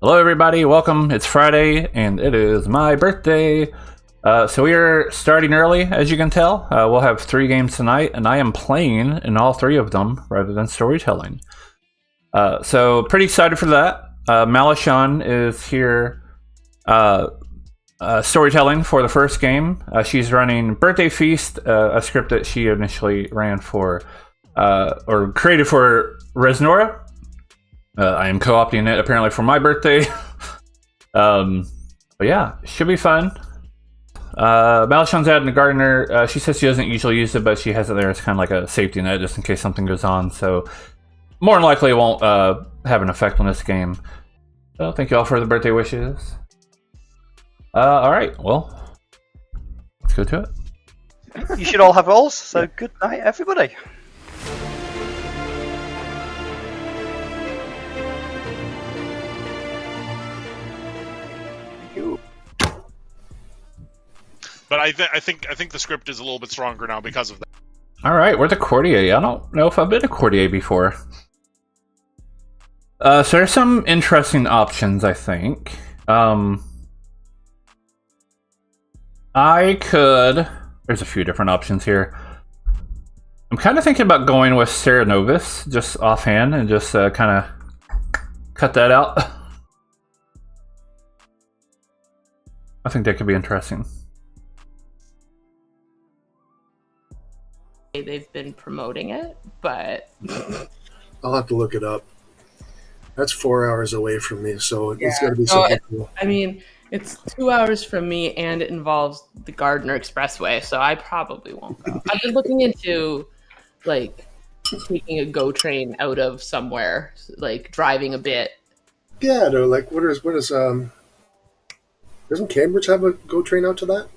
Hello, everybody. Welcome. It's Friday, and it is my birthday. So we are starting early, as you can tell. We'll have 3 games tonight, and I am playing in all 3 of them rather than storytelling. So pretty excited for that. Malashaan is here storytelling for the first game. She's running Birthday Feast, a script that she initially ran for, or created for Resnora. I am co-opting it apparently for my birthday. But yeah, should be fun. Malashaan's adding a gardener. She says she doesn't usually use it, but she has it there as kind of like a safety net just in case something goes on. So more than likely it won't have an effect on this game. So thank you all for the birthday wishes. Alright, well, let's go to it. You should all have rolls, so good night, everybody. But I think the script is a little bit stronger now because of that. Alright, we're the courtier. I don't know if I've been a courtier before. So there's some interesting options, I think. I could... There's a few different options here. I'm kind of thinking about going with Sarah Novice, just offhand, and just kind of cut that out. I think that could be interesting. They've been promoting it, but I'll have to look it up. That's 4 hours away from me, so it's got to be no, something cool. I mean, it's 2 hours from me, and it involves the Gardner Expressway, so I probably won't go. I've been looking into like taking a GO train out of somewhere, like driving a bit. Yeah, no, like doesn't Cambridge have a GO train out to that?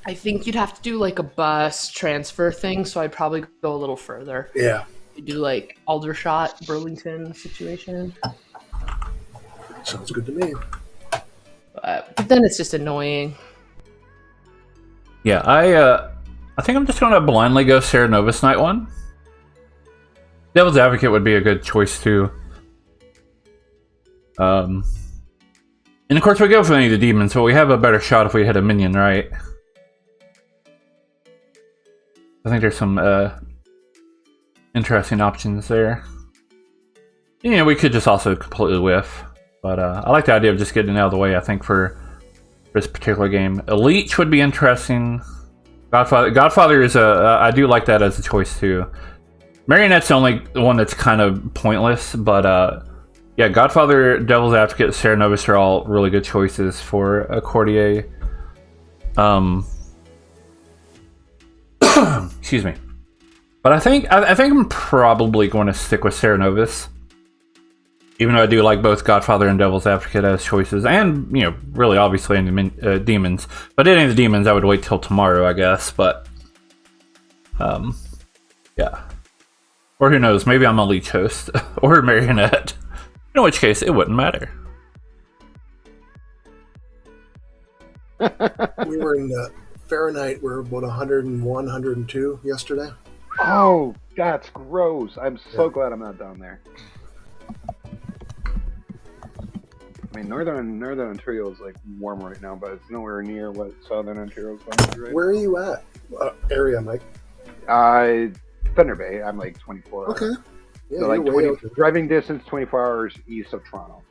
I think you'd have to do like a bus transfer thing, so I'd probably go a little further. Yeah. You do like Aldershot, Burlington situation. Sounds good to me. But then it's just annoying. Yeah, I think I'm just going to blindly go Sarah Novice Night 1. Devil's Advocate would be a good choice too. And of course we go for any of the demons, but we have a better shot if we hit a minion, right? I think there's some interesting options there. You know, we could just also completely whiff. But I like the idea of just getting it out of the way, I think, for this particular game. Elite would be interesting. Godfather is I do like that as a choice too. Marionette's the only one that's kind of pointless, but yeah, Godfather, Devil's Advocate, Sarah Novice are all really good choices for a courtier. Excuse me. But I think I'm probably going to stick with Sarah Novice. Even though I do like both Godfather and Devil's Advocate as choices, and, you know, really obviously any demons. But any of the demons, I would wait till tomorrow, I guess. But, yeah. Or who knows, maybe I'm a leech host, or a marionette. In which case, it wouldn't matter. We were in Fahrenheit. We're about 101, 102 yesterday. Oh, that's gross. I'm so glad I'm not down there. I mean, Northern Ontario is like warm right now, but it's nowhere near what Southern Ontario is like right Where are you at? Area, Mike? Thunder Bay. I'm like 24. Okay. Yeah, So like you're way 20, out there. driving distance, 24 hours east of Toronto.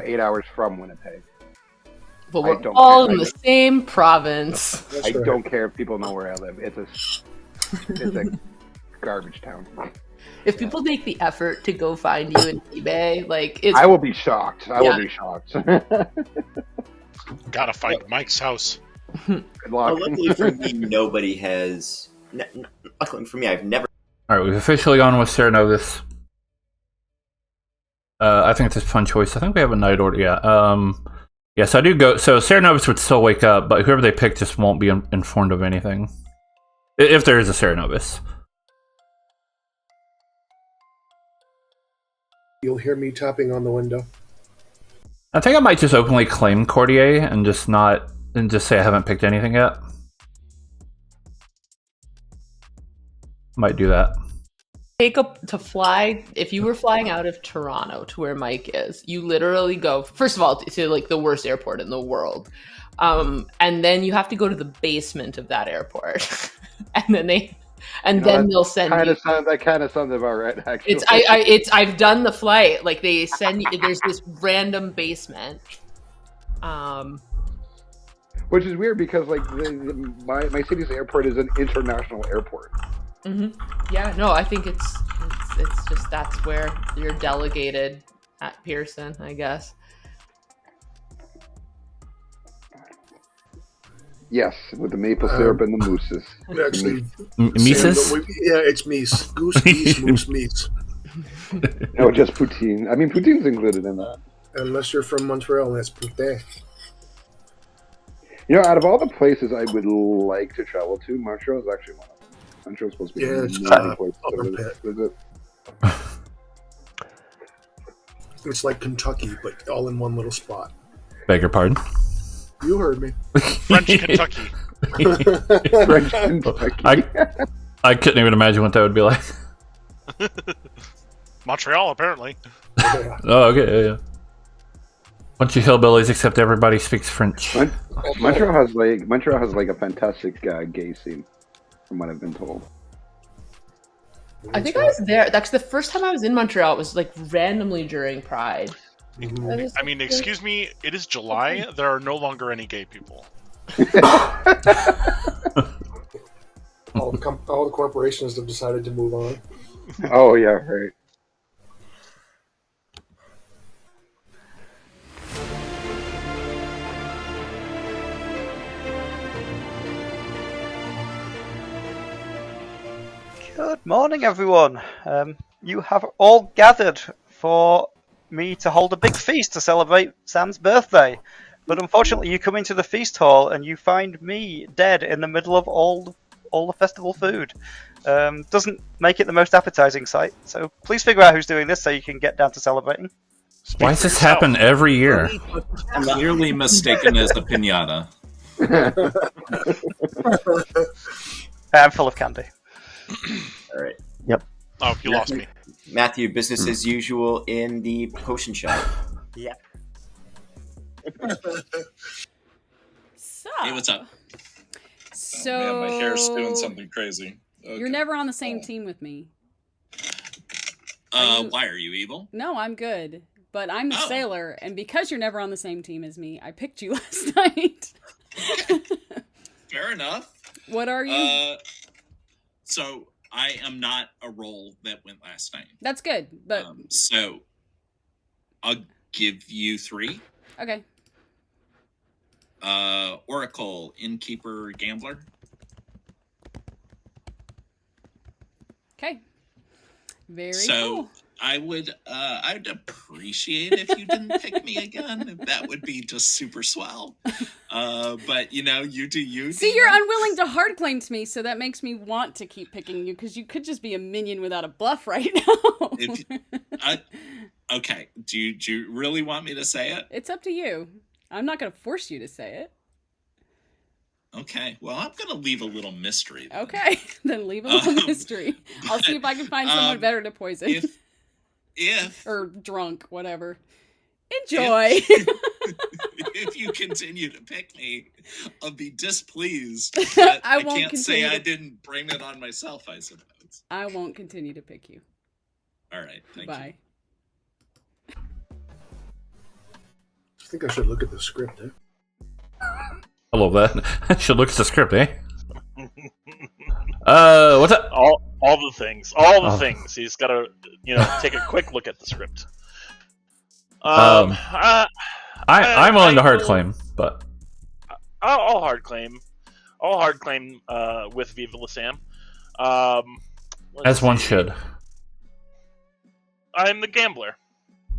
8 hours from Winnipeg. But I we're don't all care. in the same province. That's I right. don't care if people know where I live. It's a garbage town. If people take the effort to go find you in eBay, like it's I will be shocked. I will be shocked. Gotta find Mike's house. Good Well, luck. luckily for me, nobody has. Luckily for me, I've never. Alright, we've officially gone with Sarah Novice. I think it's a fun choice. I think we have a night order, yeah. Yes, I do go. So Sarah Novice would still wake up, but whoever they pick just won't be informed of anything. If there is a Sarah Novice. You'll hear me tapping on the window. I think I might just openly claim Courtier and just say I haven't picked anything yet. Might do that. to fly. If you were flying out of Toronto to where Mike is, you literally go first of all to like the worst airport in the world, and then you have to go to the basement of that airport, and then they'll send you. That kind of sounds about right. Actually, I've done the flight. Like they send you. There's this random basement. Which is weird because like my city's airport is an international airport. Mm-hmm. Yeah, no, I think it's just that's where you're delegated at Pearson, I guess. Yes, with the maple syrup and the mooses. Actually, Mises? yeah, it's meese. Goose, geese, moose, meese. No, just poutine. I mean, poutine's included in that. Unless you're from Montreal, and it's poutine. You know, out of all the places I would like to travel to, Montreal is actually one of them. Montreal's supposed to be it's a place upper to pit. visit. It's like Kentucky, but all in one little spot. Beg your pardon? You heard me. French Kentucky. French Kentucky. I couldn't even imagine what that would be like. Montreal, apparently. Yeah. Oh, okay, yeah. Bunch of hillbillies, except everybody speaks French. Montreal has like a fantastic gay scene, from what I've been told. I think I was there. That's the first time I was in Montreal. It was like randomly during Pride. Mhm. I mean, excuse me, it is July. There are no longer any gay people. All the corporations have decided to move on. Oh yeah, right. Good morning, everyone. You have all gathered for me to hold a big feast to celebrate Sam's birthday. But unfortunately, you come into the feast hall and you find me dead in the middle of all the festival food. Doesn't make it the most appetizing sight. So please figure out who's doing this so you can get down to celebrating. Why does this happen every year? I'm clearly mistaken as a pinata. I'm full of candy. All right. Oh, you lost me. Matthew, business as usual in the potion shop. Yeah. So, Hey, what's up? So Man, my hair's doing something crazy. Okay. You're never on the same team with me. Why are you evil? No, I'm good. But I'm the Oh. sailor, and because you're never on the same team as me, I picked you last night. Fair enough. What are you? So I am not a role that went last night. That's good, but So I'll give you 3. okay. Oracle, Innkeeper, Gambler. Okay. Very So cool. I'd appreciate if you didn't pick me again. That would be just super swell. But you know, you do you. See, you're unwilling to hard claim to me, so that makes me want to keep picking you, because you could just be a minion without a bluff right now. Okay, do you really want me to say it? It's up to you. I'm not going to force you to say it. Okay, well, I'm going to leave a little mystery. Then. Okay, then leave a little mystery. I'll see if I can find someone better to poison. If or drunk, whatever. Enjoy. If you continue to pick me, I'll be displeased. But I I won't can't say continue I to- didn't bring it on myself, I suppose. I won't continue to pick you. All right, thank Bye. I think I should look at the script. I love that. I should look at the script, eh? What's up? All the things. All the Oh. things. He's got to, take a quick look at the script. I'm willing to hard will- claim, but I'll hard claim. I'll hard claim with Viva La Sam. Let's as one see. should. I'm the gambler.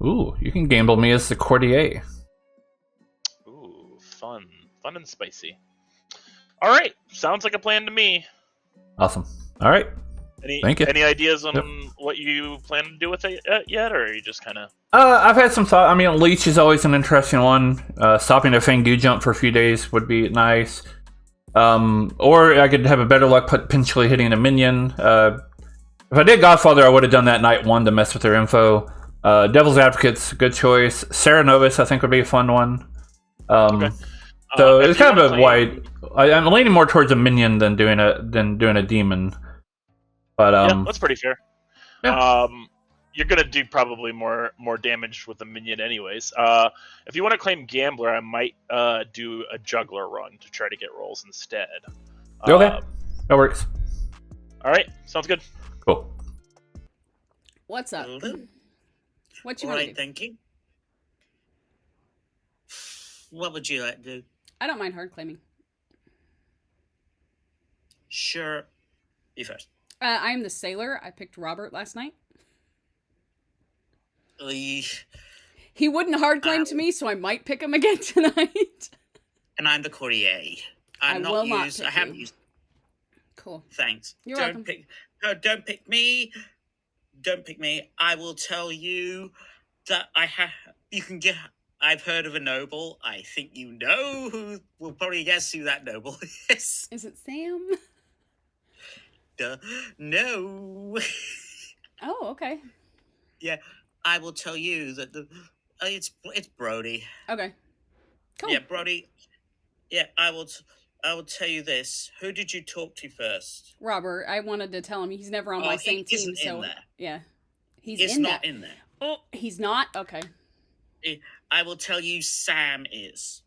Ooh, you can gamble me as the courtier. Ooh, fun and spicy. All right, sounds like a plan to me. Awesome. All right. Thank you. Any ideas on Yep. what you plan to do with it yet, or are you just kind of? I've had some thought. I mean, Leech is always an interesting one. Stopping a Fangdu jump for a few days would be nice. Or I could have a better luck potentially hitting a minion. If I did Godfather, I would have done that night 1 to mess with their info. Devil's Advocate's a good choice. Sarah Novus, I think, would be a fun one. Okay. So If it's you kind of wanna a wide. I'm leaning more towards a minion than doing a demon. But yeah, that's pretty fair. Yeah. You're gonna do probably more damage with the minion, anyways. If you want to claim Gambler, I might do a Juggler run to try to get rolls instead. Okay, that works. All right, sounds good. Cool. What's up? What you All want to right, do? thank you. What would you like to do? I don't mind hard claiming. Sure. You first. I am the sailor. I picked Robert last night. He wouldn't hard claim to me, so I might pick him again tonight. And I'm the courtier. I will not I pick haven't you. used. Cool. Thanks. You're don't welcome. pick. No, don't pick me. Don't pick me. I will tell you that I have. You can get. I've heard of a noble. I think you know who. Will probably guess who that noble is. Is it Sam? No. Oh, okay. Yeah, I will tell you that it's Brody. Okay. Cool. Yeah, Brody. Yeah, I will tell you this. Who did you talk to first? Robert, I wanted to tell him he's never on my same team, isn't so in there. yeah. He's It's in not that. in there. Oh, he's not? Okay. I will tell you Sam is.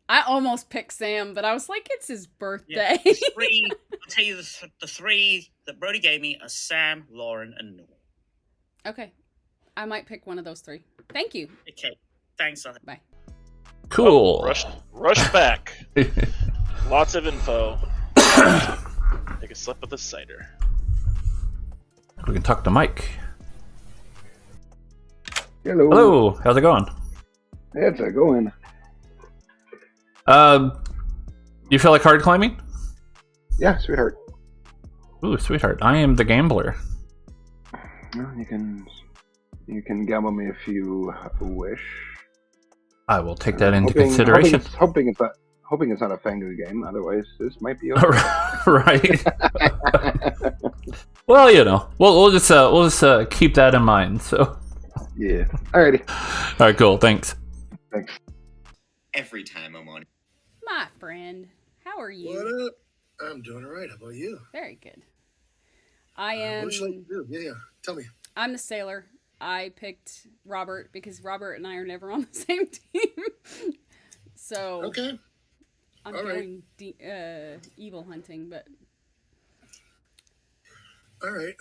I almost picked Sam, but I was like, it's his birthday. Yeah, the three, I'll tell you the three that Brody gave me are Sam, Lauren, and Norm. Okay. I might pick one of those 3. Thank you. Okay. Thanks. Bye. Cool. Rush back. Lots of info. Take a sip of the cider. We can talk to Mike. Hello. Hello. How's it going? It's a going. You feel like hard climbing? Yeah, sweetheart. Ooh, sweetheart. I am the gambler. Well, you can gamble me if you wish. I will take that into Hoping consideration. hoping it's not a Fangu game. Otherwise, this might be okay. Right. Well, you know, we'll just keep that in mind. So. Yeah. Alrighty. All right. Cool. Thanks. Thanks. Every time I'm on. My friend, how are you? What up? I'm doing all right. How about you? Very good. I am. What would you like to do? Yeah. Tell me. I'm the sailor. I picked Robert because Robert and I are never on the same team. So Okay. I'm All going evil hunting, but all right.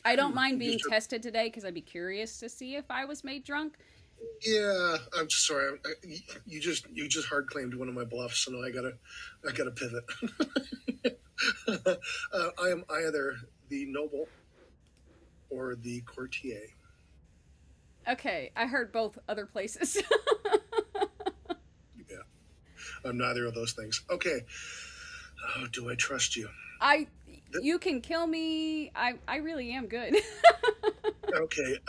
I don't mind being tested today because I'd be curious to see if I was made drunk. Yeah, I'm sorry. You just hard claimed one of my bluffs, so now I gotta pivot. I am either the noble or the courtier. Okay, I heard both other places. Yeah, I'm neither of those things. Okay. Oh, do I trust you? You can kill me. I really am good. Okay.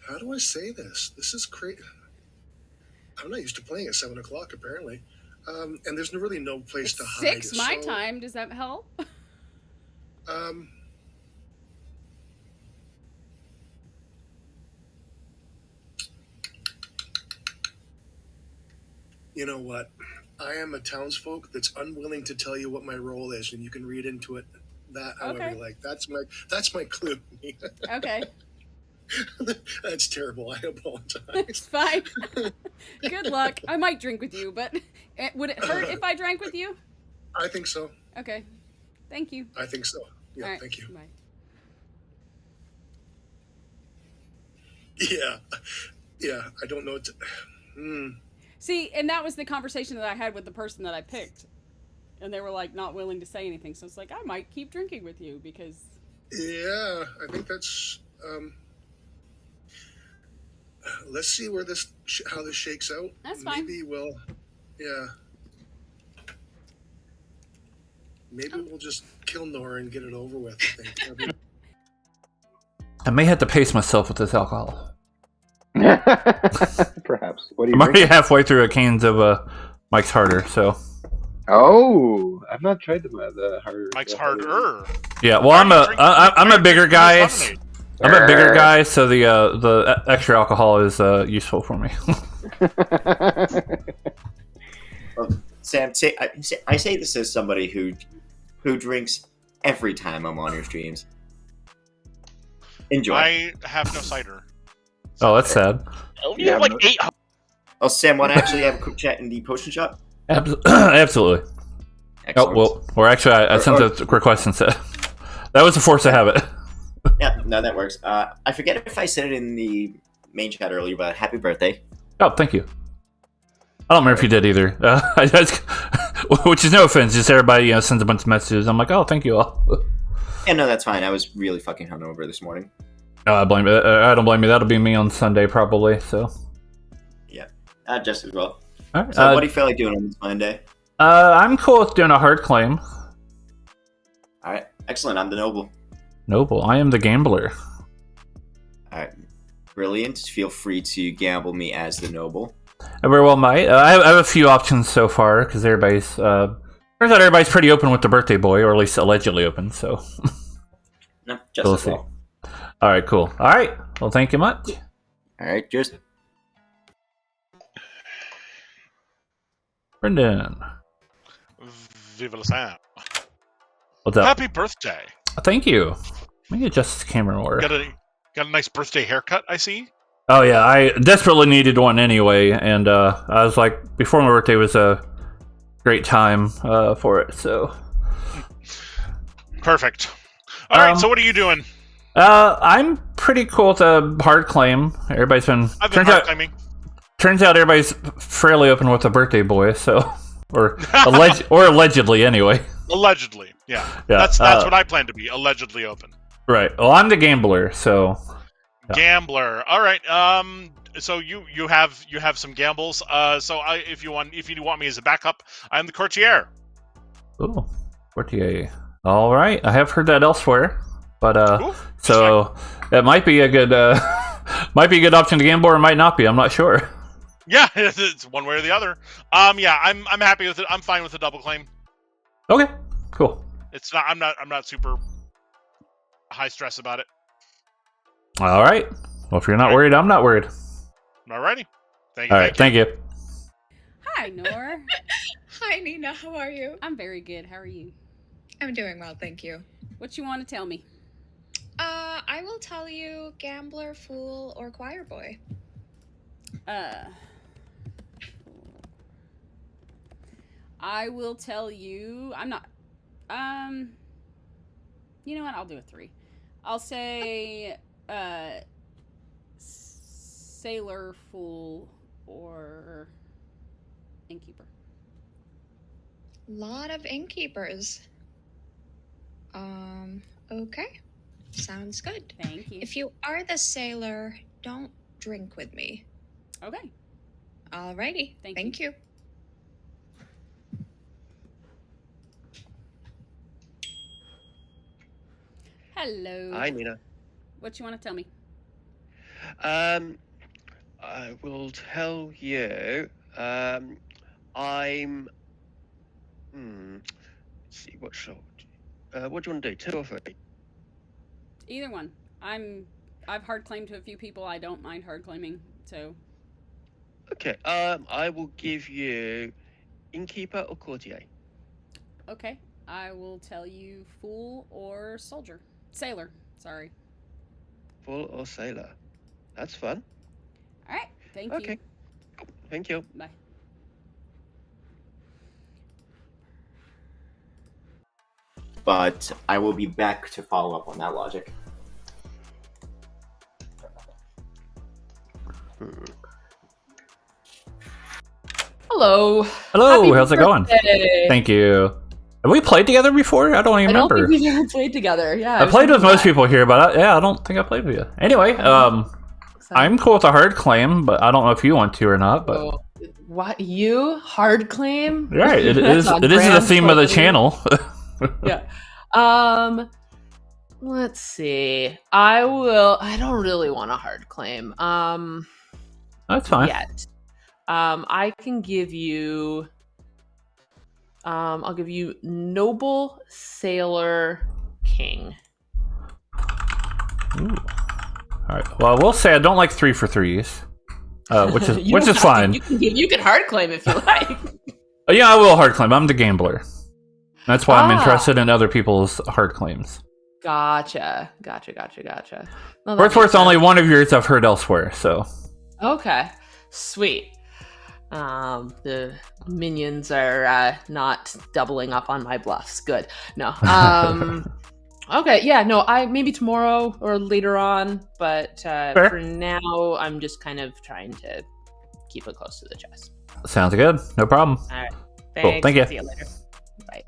How do I say this? This is crazy. I'm not used to playing at 7 o'clock, apparently. And there's really no place to hide. 6 my time. Does that help? You know what? I am a townsfolk that's unwilling to tell you what my role is, and you can read into it that however Okay. you like. That's my clue. Okay. That's terrible. I apologize. It's fine. Good luck. I might drink with you, but would it hurt if I drank with you? I think so. Okay. Thank you. I think so. Yeah, All right, thank you. Bye. Yeah. I don't know what to... See, and that was the conversation that I had with the person that I picked. And they were like not willing to say anything. So it's like, I might keep drinking with you because... Yeah, I think that's... let's see where how this shakes out. That's fine. Maybe we'll... Yeah. Maybe we'll just kill Nora and get it over with, I think. I may have to pace myself with this alcohol. Perhaps. What do you I'm already drinking? halfway through a cans of Mike's Harder, so. Oh, I've not tried the harder. Mike's the harder. Yeah, well, I'm a bigger guy. I'm a bigger guy, so the extra alcohol is useful for me. Well, Sam, I say this as somebody who drinks every time I'm on your streams. Enjoy. I have no cider. Oh, that's sad. Oh, you have like 8. Oh, Sam, want to actually have a quick chat in the potion shop? Absolutely. Excellent. Oh, well, or actually, I sent a request and said that was a force to have it. Yeah, no, that works. I forget if I said it in the main chat earlier, but happy birthday. Oh, thank you. I don't remember if you did either. Which is no offense, just everybody sends a bunch of messages. I'm like, oh, thank you all. Yeah, no, that's fine. I was really fucking hungover this morning. I blame it. I don't blame you. That'll be me on Sunday probably. So. Yeah, just as well. All right. So, what do you feel like doing on this Monday? I'm cool with doing a hard claim. All right, excellent. I'm the noble. Noble. I am the gambler. All right, brilliant. Feel free to gamble me as the noble. I very well might. I have a few options so far because everybody's. Turns out everybody's pretty open with the birthday boy, or at least allegedly open. So. No, just we'll as see. well. All right, cool. All right. Well, thank you much. All right, cheers. Brendan. Viva La Sam. What's up? Happy birthday. Thank you. Let me adjust this camera more. Got a nice birthday haircut, I see. Oh yeah, I desperately needed one anyway, and I was like, before my birthday was a great time for it. So perfect. All right, so what are you doing? I'm pretty cool with a hard claim. Everybody's been. I've been hard claiming. Turns out everybody's fairly open with the birthday boy, so or allegedly anyway. Allegedly, yeah. That's what I plan to be. Allegedly open. Right. Well, I'm the gambler, so. Yeah. Gambler. All right. So you have some gambles. So if you want me as a backup, I'm the courtier. Ooh, courtier. All right. I have heard that elsewhere, but Ooh, so that might be a good option to gamble, or it might not be. I'm not sure. Yeah, it's one way or the other. Yeah, I'm happy with it. I'm fine with the double claim. Okay. Cool. It's not. I'm not super high stress about it. All right. Well, if you're not worried, I'm not worried. Alrighty. Thank you. All right. Thank you. Hi, Nor. Hi, Nina. How are you? I'm very good. How are you? I'm doing well, thank you. What you want to tell me? I will tell you gambler, fool, or choir boy. I will tell you. I'm not. You know what? I'll do a 3. I'll say sailor, fool, or innkeeper. Lot of innkeepers. Okay. Sounds good. Thank you. If you are the sailor, don't drink with me. Okay. Alrighty. Thank you. Hello. Hi, Nina. What you want to tell me? I will tell you. I'm. Let's see. What do you want to do? 2 or 3? Either one. I've hard claimed to a few people. I don't mind hard claiming. So. Okay. I will give you innkeeper or courtier. Okay. I will tell you fool or soldier. Sailor. Sorry. Fool or sailor. That's fun. All right. Thank you. Okay. Thank you. Bye. But I will be back to follow up on that logic. Hello. Hello. Happy How's it going? birthday. Thank you. Have we played together before? I don't even remember. I don't think we've ever played together. Yeah. I played with most people here, but I don't think I played with you. Anyway, I'm cool with a hard claim, but I don't know if you want to or not. But what, you hard claim? right, it is. It is the theme of the channel. Yeah. Let's see. I don't really want a hard claim. That's fine. yet. I can give you. I'll give you Noble Sailor King. Ooh. All right. Well, I will say I don't like 3 for 3s, which is fine. You can hard claim if you like. Yeah, I will hard claim. I'm the gambler. That's why I'm interested in other people's hard claims. Gotcha. Well, that Worth makes only sense. one of yours I've heard elsewhere, so. Okay, sweet. The minions are not doubling up on my bluffs. Good. No. Okay. Yeah. No. Maybe tomorrow or later on, but for now, I'm just kind of trying to keep it close to the chest. Sounds good. No problem. All right. Cool. Thank you. See you later. Bye.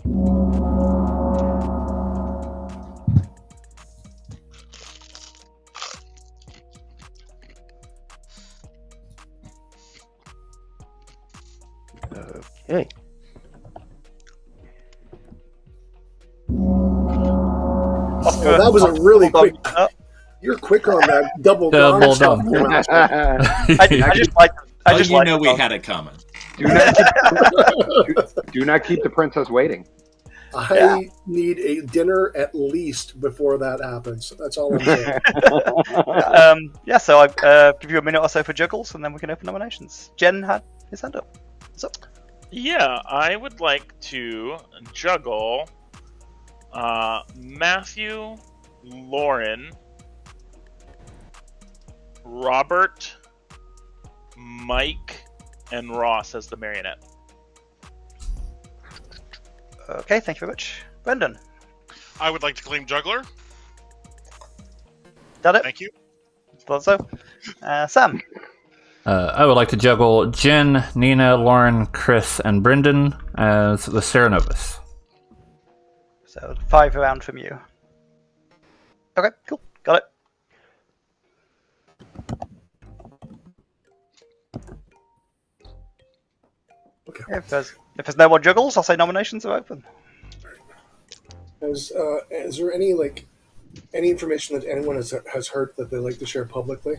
Okay. Oh, that was a really quick. You're quicker on that double down. I just like. We had it coming. Do not keep the princess waiting. I need a dinner at least before that happens. That's all I'm saying. So I give you a minute or so for juggles, and then we can open nominations. Jen had his hand up. What's up? Yeah, I would like to juggle Matthew, Lauren, Robert, Mike, and Ross as the marionette. Okay, thank you very much. Brendan. I would like to claim juggler. Done it? Thank you. Thought so. Sam. I would like to juggle Jen, Nina, Lauren, Chris, and Brendan as the Serenovus. So 5 around from you. Okay, cool. Got it. Okay. If there's no more juggles, I'll say nominations are open. Is there any information that anyone has heard that they like to share publicly?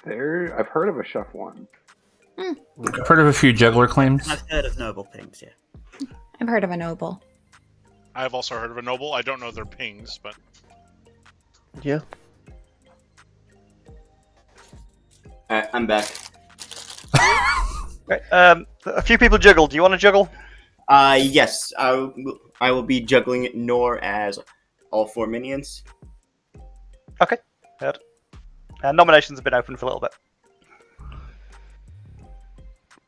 I've heard of a chef one. I've heard of a few juggler claims. I've heard of noble pings, yeah. I've heard of a noble. I've also heard of a noble. I don't know their pings, but Yeah. I'm back. Right, a few people juggled. Do you want to juggle? Yes. I will be juggling Nor as all 4 minions. Okay, good. Nominations have been open for a little bit.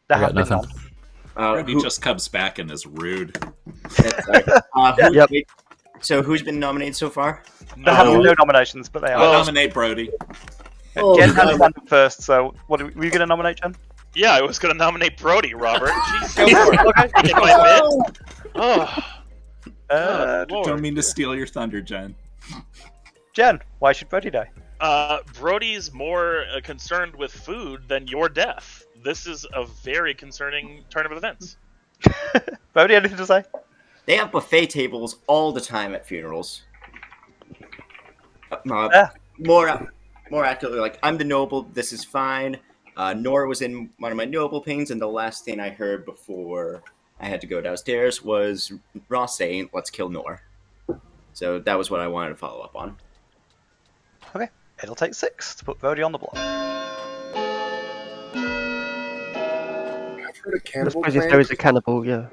I got nothing. Brody just comes back and is rude. Yep. So who's been nominated so far? There have been no nominations, but they are. I'll nominate Brody. Jen had his hand up first, so were you going to nominate Jen? Yeah, I was going to nominate Brody, Robert. Jeez, go for it. Okay. Taking my bid. Don't mean to steal your thunder, Jen. Jen, why should Brody die? Brody's more concerned with food than your death. This is a very concerning turn of events. Brody, anything to say? They have buffet tables all the time at funerals. More accurately, I'm the noble. This is fine. Nora was in one of my noble pings, and the last thing I heard before I had to go downstairs was Ross saying, "Let's kill Nor." So that was what I wanted to follow up on. Okay, it'll take 6 to put Brody on the block. I've heard of I cannibal suppose if claims. there is a cannibal, yeah.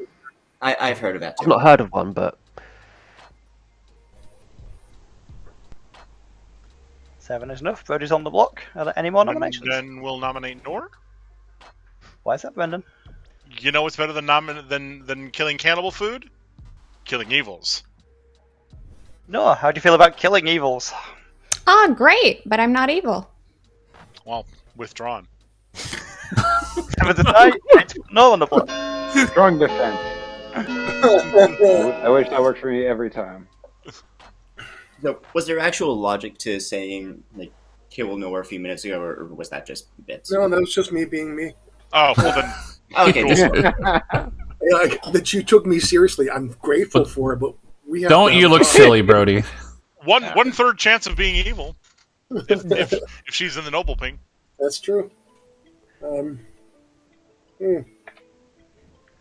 I've heard of that too. I've not heard of one, but 7 is enough. Brody's on the block. Are there any more nominations? Then we'll nominate Nor. Why is that, Brendan? You know what's better than killing cannibal food? Killing evils. No, how do you feel about killing evils? Oh, great, but I'm not evil. Well, withdrawn. 7 to die. 8 to put no on the block. Strong defense. I wish that worked for me every time. So, was there actual logic to saying kill Nor a few minutes ago, or was that just bits? No, that was just me being me. Oh, well then. Okay. That you took me seriously. I'm grateful for it, but we have. Don't you look silly, Brody? One third chance of being evil. If she's in the noble ping. That's true.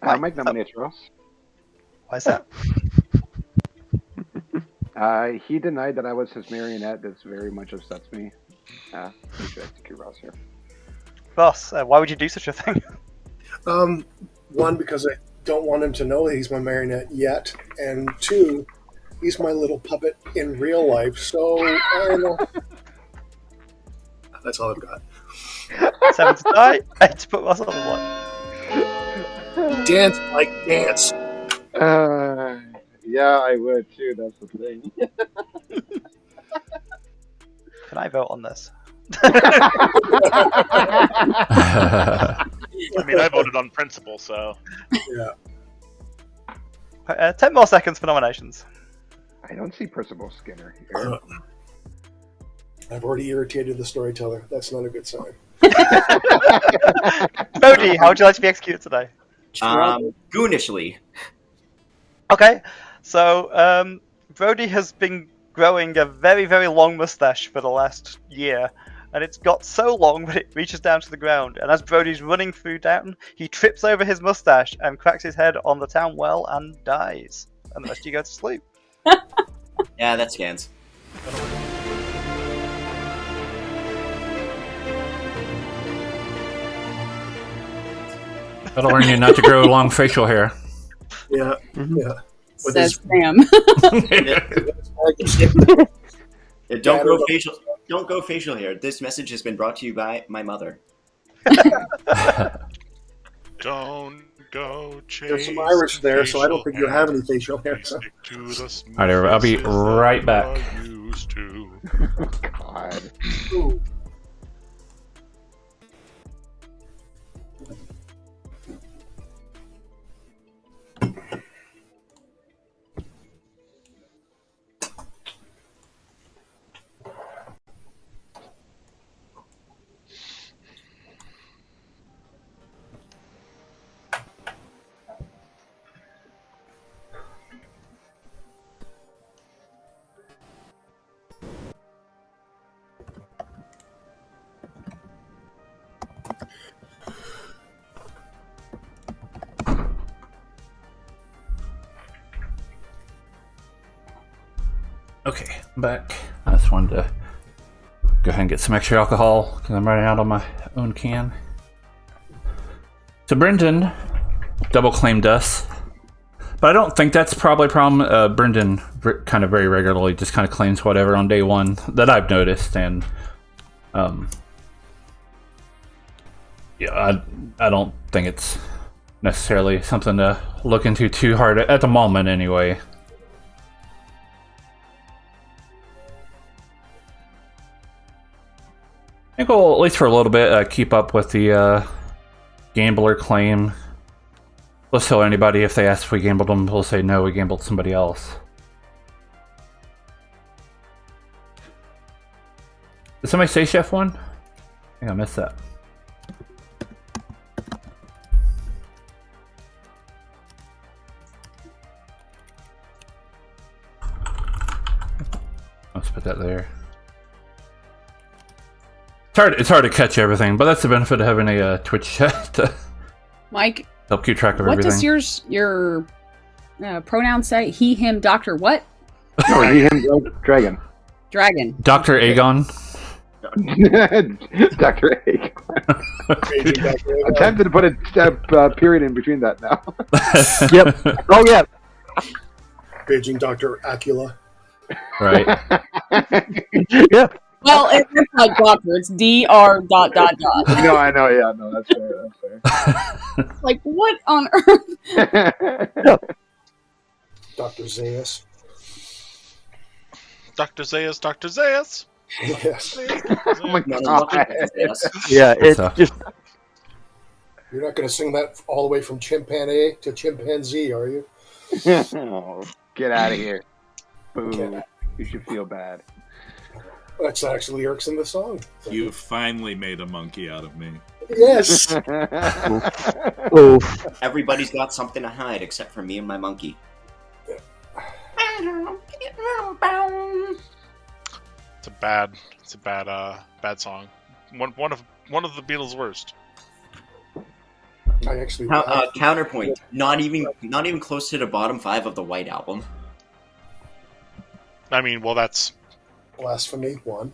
I'll make nominate Ross. Why is that? He denied that I was his marionette. This very much upsets me. We should execute Ross here. Ross, why would you do such a thing? One, because I don't want him to know that he's my marionette yet, and two, he's my little puppet in real life. So I don't know. That's all I've got. 7 to die, 8 to put Ross on the one. Dance like dance. Yeah, I would too. That's the thing. Can I vote on this? I mean, I voted on principle, so. Yeah. 10 more seconds for nominations. I don't see Percival Skinner here. I've already irritated the storyteller. That's Not a good sign. Bodhi, how would you like to be executed today? Goonishly. Okay, so Brody has been growing a very, very long mustache for the last year, and it's got so long that it reaches down to the ground. And as Brody's running through down, he trips over his mustache and cracks his head on the town well and dies. And the rest of you go to sleep. Yeah, that scans. That'll learn you not to grow long facial hair. Yeah, yeah. With Says his- Sam. Yeah, don't go facial hair. This message has been brought to you by my mother. Don't go chase. There's some Irish there, so I don't think you have any facial hair. So. Alright, I'll be right back. God. Ooh. Okay, I'm back. I just wanted to go ahead and get some extra alcohol because I'm running out on my own can. So Brendan double claimed us, but I don't think that's probably a problem. Brendan kind of very regularly just kind of claims whatever on day one that I've noticed, and yeah, I don't think it's necessarily something to look into too hard at the moment, anyway. I think we'll, at least for a little bit, keep up with the gambler claim. Let's tell anybody if they ask if we gambled them, we'll say no, we gambled somebody else. Did somebody say Chef won? I think I missed that. Let's put that there. It's hard to catch everything, but that's the benefit of having a Twitch chat to Mike, help keep track of what everything. does your pronoun say? He, him, doctor what? No, he, him, dragon. Dragon. Dr. Aegon. Dr. Aegon. I'm tempted to put a period in between that now. Yep. Oh, yeah. Paging Dr. Acula. Right. Yeah. Well, it looks like doctor. It's Dr. ... No, I know. Yeah, no, that's fair. That's fair. Like, what on earth? Dr. Zaius. Dr. Zaius, Dr. Zaius. Yes. Oh my God. Yeah, it's just. You're not going to sing that all the way from chimpanzee to chimpanzee, are you? Oh, get out of here. Boo. You should feel bad. That's actually lyrics in the song. You finally made a monkey out of me. Yes. Oof. Everybody's got something to hide except for me and my monkey. It's a bad song. One of the Beatles' worst. I actually counterpoint. Not even close to the bottom 5 of the White Album. I mean, well, that's Blasphemy 1.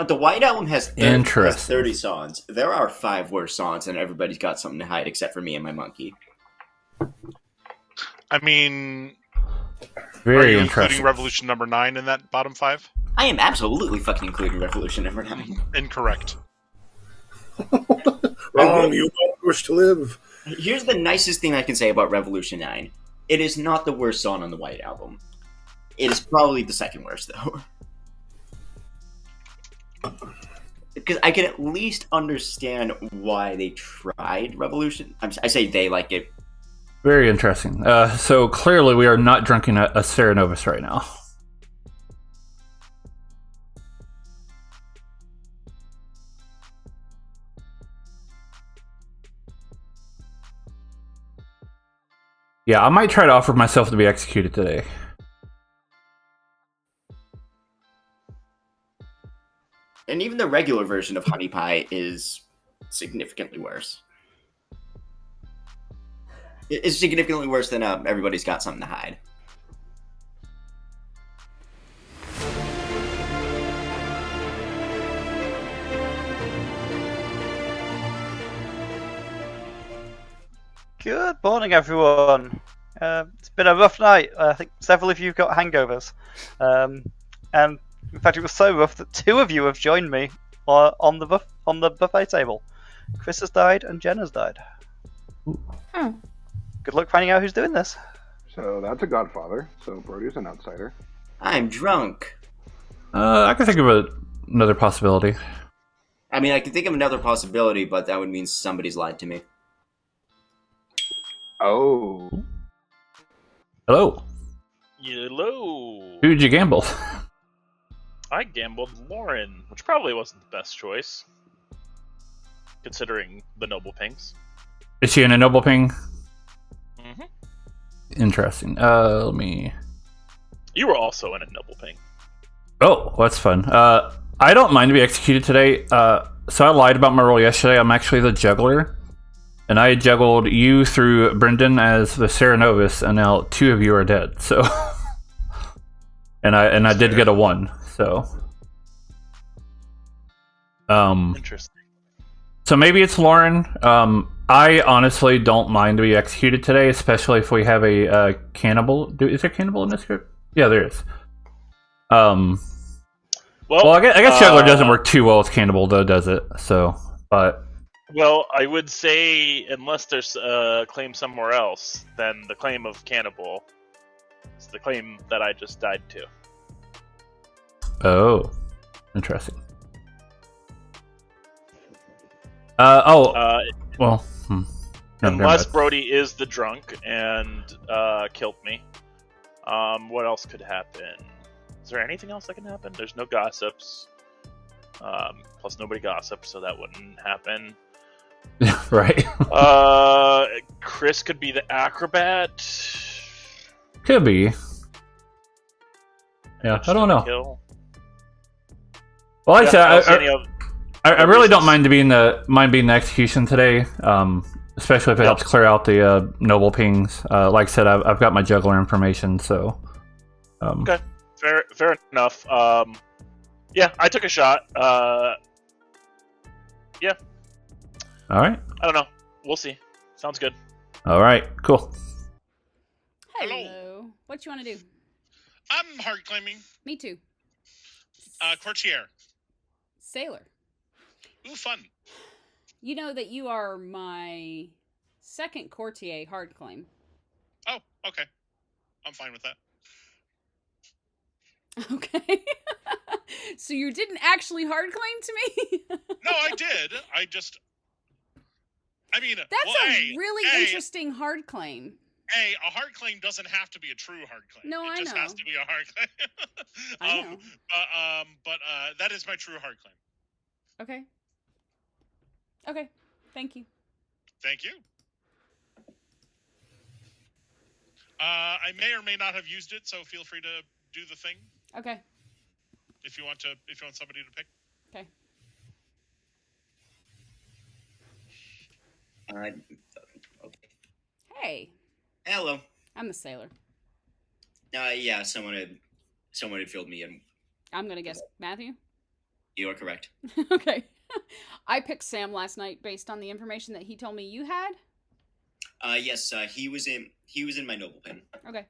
The White Album has 30, Interesting. 30 songs. There are 5 worse songs, and everybody's got something to hide except for me and my monkey. I mean, Very are you interesting. including Revolution number 9 in that bottom 5? I am absolutely fucking including Revolution number 9. Incorrect. Wrong, you don't wish to live. Here's the nicest thing I can say about Revolution 9. It is not the worst song on the White Album. It is probably the second worst, though. Because I can at least understand why they tried Revolution. I say they like it. Very interesting. So clearly we are not drinking a Serenovus right now. Yeah, I might try to offer myself to be executed today. And even the regular version of Honey Pie is significantly worse. It's significantly worse than Everybody's Got Something to Hide. Good morning, everyone. It's been a rough night. I think several of you got hangovers. And in fact, it was so rough that 2 of you have joined me on the buffet table. Chris has died and Jen has died. Good luck finding out who's doing this. So that's a Godfather. So Brody's an outsider. I'm drunk. I can think of another possibility. I mean, I can think of another possibility, but that would mean somebody's lied to me. Oh. Hello. Hello. Who'd you gamble? I gambled Lauren, which probably wasn't the best choice, considering the Noble Pinks. Is she in a noble ping? Mm-hmm. Interesting. Let me... You were also in a Noble Ping. Oh, that's fun. I don't mind to be executed today. So I lied about my role yesterday. I'm actually the juggler. And I juggled you through Brendan as the Serenovus, and now 2 of you are dead. So, and I did get a 1. So, Interesting. So maybe it's Lauren. I honestly don't mind to be executed today, especially if we have a cannibal. Is there cannibal in this group? Yeah, there is. Well, I guess juggler doesn't work too well with cannibal, though, does it? So, but. Well, I would say, unless there's a claim somewhere else, then the claim of cannibal is the claim that I just died to. Oh, interesting. Well, unless Brody is the drunk and killed me. What else could happen? Is there anything else that can happen? There's no gossips. Plus, nobody gossips, so that wouldn't happen. Right. Chris could be the acrobat. Could be. Yeah, I don't know. Kill. Well, like I said, I really don't mind being the execution today, especially if it helps clear out the noble pings. Like I said, I've got my juggler information, so. Okay, fair enough. Yeah, I took a shot. Yeah. All right. I don't know. We'll see. Sounds good. All right. Cool. Hello. What you want to do? I'm hard claiming. Me too. Courtier. Sailor. Ooh, fun. You know that you are my second courtier hard claim. Oh, okay. I'm fine with that. Okay. So you didn't actually hard claim to me? No, I did. That's a really interesting hard claim. A hard claim doesn't have to be a true hard claim. No, I know. It just has to be a hard claim. I know. But that is my true hard claim. Okay. Okay. Thank you. Thank you. I may or may not have used it, so feel free to do the thing. Okay. If you want somebody to pick. Okay. Okay. Hey. Hello. I'm the sailor. Yeah, someone had filled me in. I'm gonna guess Matthew. You are correct. Okay. I picked Sam last night based on the information that he told me you had. Yes, he was in my noble pen. Okay.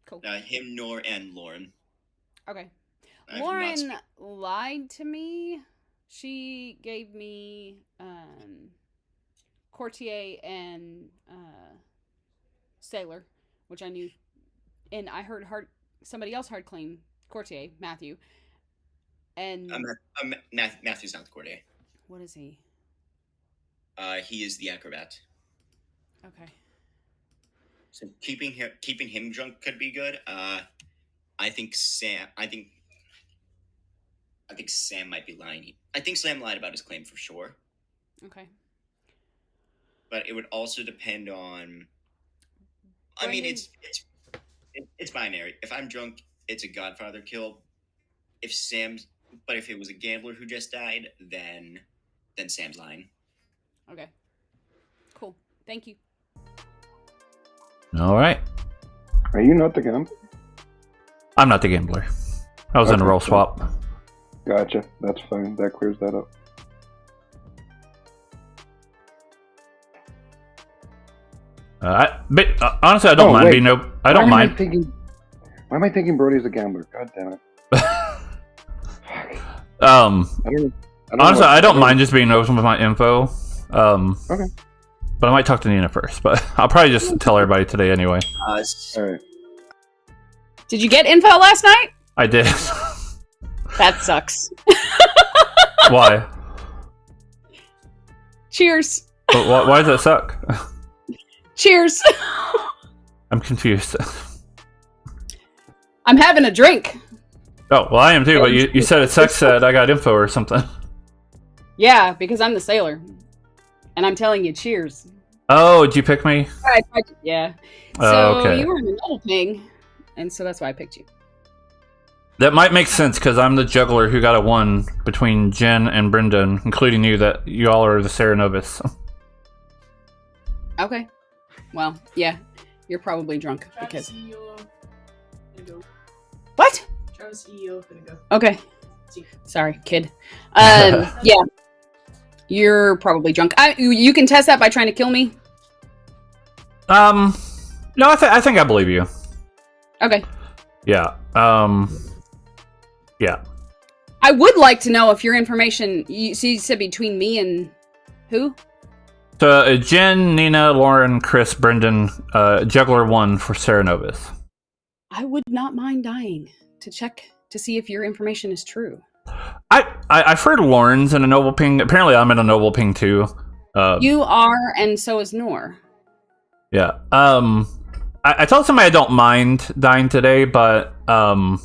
Cool. Him, Nor, and Lauren. Okay. I've Lauren lied to me. She gave me Courtier and Sailor, which I knew, and I heard somebody else hard claim Courtier, Matthew. And Matthew's not the Courtier. What is he? He is the acrobat. Okay. So keeping him drunk could be good. I think Sam might be lying. I think Sam lied about his claim for sure. Okay. But it would also depend on. I mean, it's binary. If I'm drunk, it's a Godfather kill. But if it was a gambler who just died, then Sam's lying. Okay. Cool. Thank you. All right. Are you not the gambler? I'm not the gambler. I was in a roll swap. Gotcha. That's fine. That clears that up. Honestly, I don't mind being I don't mind. Why am I thinking Brody's a gambler? God damn it. Honestly, I don't mind just being open with my info. Okay. But I might talk to Nina first. But I'll probably just tell everybody today anyway. All right. Did you get info last night? I did. That sucks. Why? Cheers. But why does that suck? Cheers. I'm confused. I'm having a drink. Oh, well, I am too, but you said it sucks that I got info or something. Yeah, because I'm the sailor. And I'm telling you, cheers. Oh, did you pick me? Yeah. Oh, So okay. you were in the double thing, and so that's why I picked you. That might make sense, because I'm the juggler who got a 1 between Jen and Brendan, including you, that you all are the Serenovus. Okay. Well, yeah. You're probably drunk because... What? Travis EO gonna go. Okay. Sorry, kid. Yeah. You're probably drunk. You can test that by trying to kill me. No, I think I believe you. Okay. Yeah. Yeah. I would like to know if your information... You said between me and... Who? So, Jen, Nina, Lauren, Chris, Brendan, Juggler 1 for Serenovus. I would not mind dying to check to see if your information is true. I've heard Lauren's in a noble ping. Apparently, I'm in a noble ping too. You are, and so is Nor. Yeah. I told somebody I don't mind dying today, but I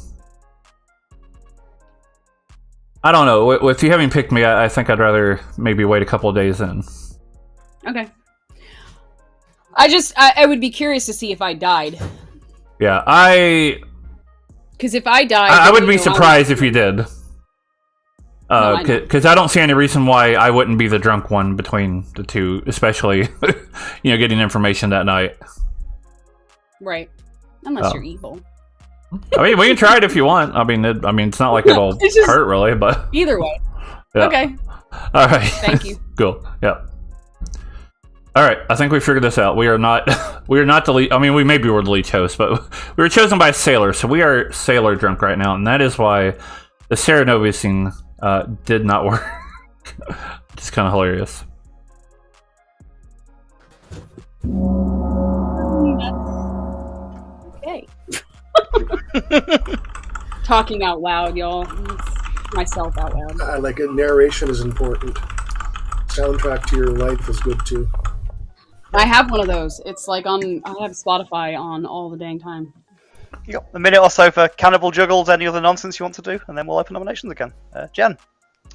don't know. With you having picked me, I think I'd rather maybe wait a couple of days in. Okay. I would be curious to see if I died. Yeah, Because if I died... I would be surprised if you did. No, Because I don't see any reason why I wouldn't be the drunk one between the two, especially, getting information that night. Right. Unless you're evil. I mean, we can try it if you want. I mean, it's not like it'll hurt really, but either way. Yeah. Okay. All right. Thank you. Cool. Yeah. All right. I think we figured this out. We are not the lead. I mean, we maybe were the lead host, but we were chosen by a sailor, so we are sailor drunk right now, and that is why the Serenovus scene did not work. It's kind of hilarious. Okay. Talking out loud, y'all. Myself out loud. Like a narration is important. Soundtrack to your life is good too. I have one of those. It's like I have Spotify on all the dang time. You got a minute or so for Cannibal Juggles, any other nonsense you want to do, and then we'll open nominations again. Jen?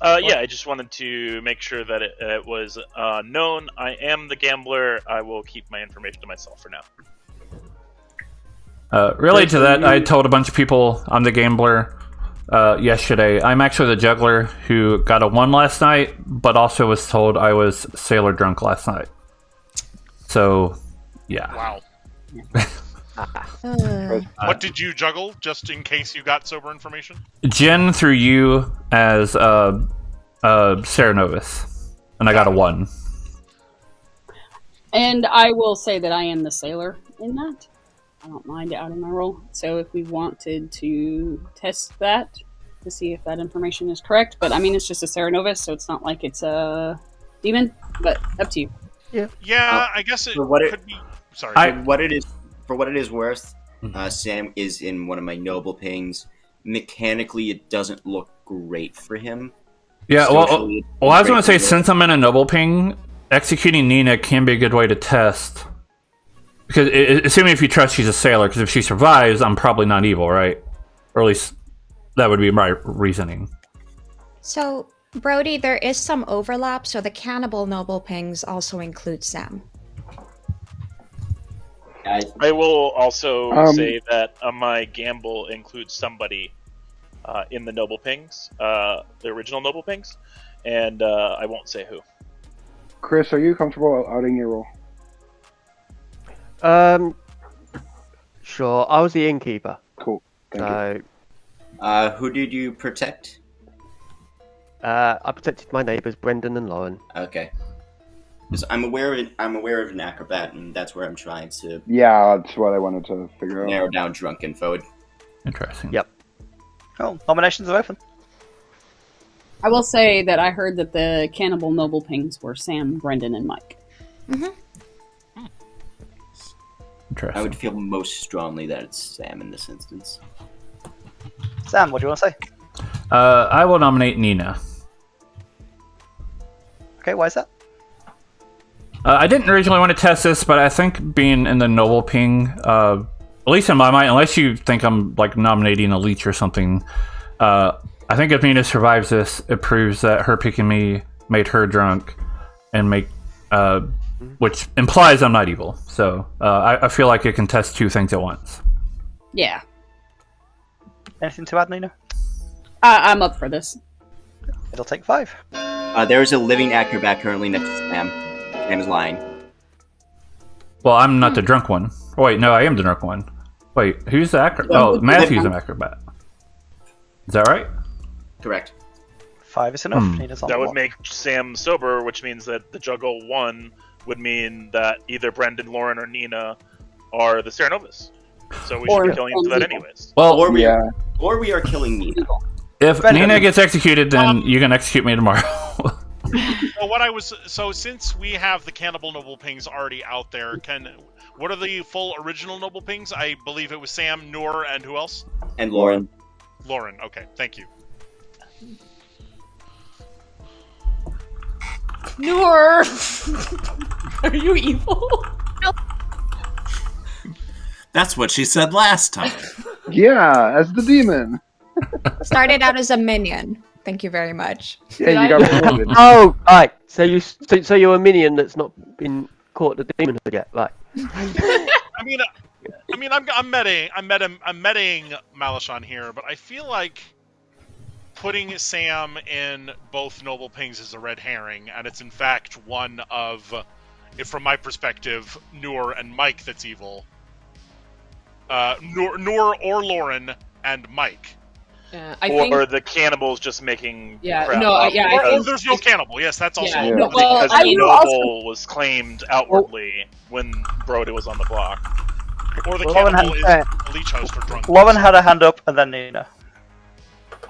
Yeah, I just wanted to make sure that it was known. I am the gambler. I will keep my information to myself for now. Related to that, I told a bunch of people I'm the gambler. yesterday. I'm actually the juggler who got a 1 last night, but also was told I was sailor drunk last night. So, yeah. Wow. What did you juggle, just in case you got sober information? Jen through you as Serenovus, and I got a 1. And I will say that I am the sailor in that. I don't mind adding my role. So if we wanted to test that to see if that information is correct, but I mean it's just a Serenovus, so it's not like it's a demon. But up to you. Yeah, I guess it could be. Sorry. For what it is worth, Sam is in one of my noble pings. Mechanically, it doesn't look great for him. Yeah, I was going to say, great since I'm in a noble ping, executing Nina can be a good way to test. Because, assuming if you trust she's a sailor, because if she survives, I'm probably not evil, right? Or at least, that would be my reasoning. So, Brody, there is some overlap, so the cannibal noble pings also include Sam. I will also say that my gamble includes somebody in the noble pings, the original noble pings, and I won't say who. Chris, are you comfortable outing your role? Sure. I was the innkeeper. Cool. Thank you. Who did you protect? I protected my neighbours, Brendan and Lauren. Okay. Because I'm aware of an acrobat, and that's where I'm trying to. Yeah, that's what I wanted to figure out. Narrow down drunk info. Interesting. Yep. Oh, nominations are open. I will say that I heard that the cannibal noble pings were Sam, Brendan, and Mike. Mm-hmm. Interesting. I would feel most strongly that it's Sam in this instance. Sam, what do you want to say? I will nominate Nina. Okay, why is that? I didn't originally want to test this, but I think being in the noble ping, at least in my mind, unless you think I'm like nominating a leech or something, I think if Nina survives this, it proves that her picking me made her drunk, and which implies I'm not evil. So I feel like it can test 2 things at once. Yeah. Anything to add, Nina? I'm up for this. It'll take 5. There is a living acrobat currently next to Sam. Sam is lying. Well, I'm not the drunk one. Oh, wait, no, I am the drunk one. Wait, who's the acrobat? Oh, Matthew's an acrobat. Is that right? Correct. 5 is enough. Nina's on That the would block. make Sam sober, which means that the juggle 1 would mean that either Brendan, Lauren, or Nina are the Serenovus. So we should be killing him for that anyways. Well, or we are killing Nina. If Nina gets executed, then you can execute me tomorrow. So since we have the cannibal noble pings already out there, what are the full original noble pings? I believe it was Sam, Noor, and who else? And Lauren. Lauren. Okay, thank you. Noor, are you evil? That's what she said last time. Yeah, as the demon. Started out as a minion. Thank you very much. Yeah, you got rewarded. Oh, right. So you're a minion that's not been caught the demon yet, right? I mean, I'm meting Malashaan here, but I feel like putting Sam in both noble pings is a red herring, and it's in fact one of, from my perspective, Noor and Mike that's evil. Noor or Lauren and Mike. I think... Or the cannibals just making crap Or there's no cannibal. Yes, that's also because the noble was claimed outwardly when Brody was on the block. Or the cannibal is a leech host or drunk. Lauren had a hand up, and then Nina.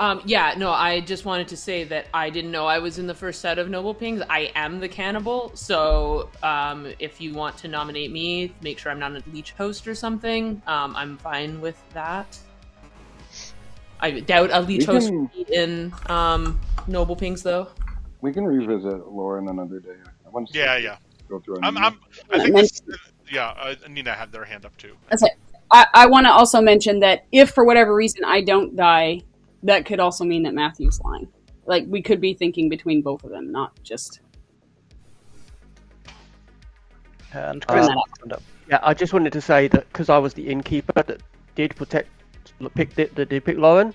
I just wanted to say that I didn't know I was in the first set of noble pings. I am the cannibal, so if you want to nominate me, make sure I'm not a leech host or something. I'm fine with that. I doubt a leech host would be in noble pings, though. We can revisit Lauren another day. Yeah. Go through. I think Nina had their hand up too. That's it. I want to also mention that if for whatever reason I don't die, that could also mean that Matthew's lying. Like, we could be thinking between both of them, not just... And Chris hand up. Yeah, I just wanted to say that because I was the innkeeper that did pick Lauren,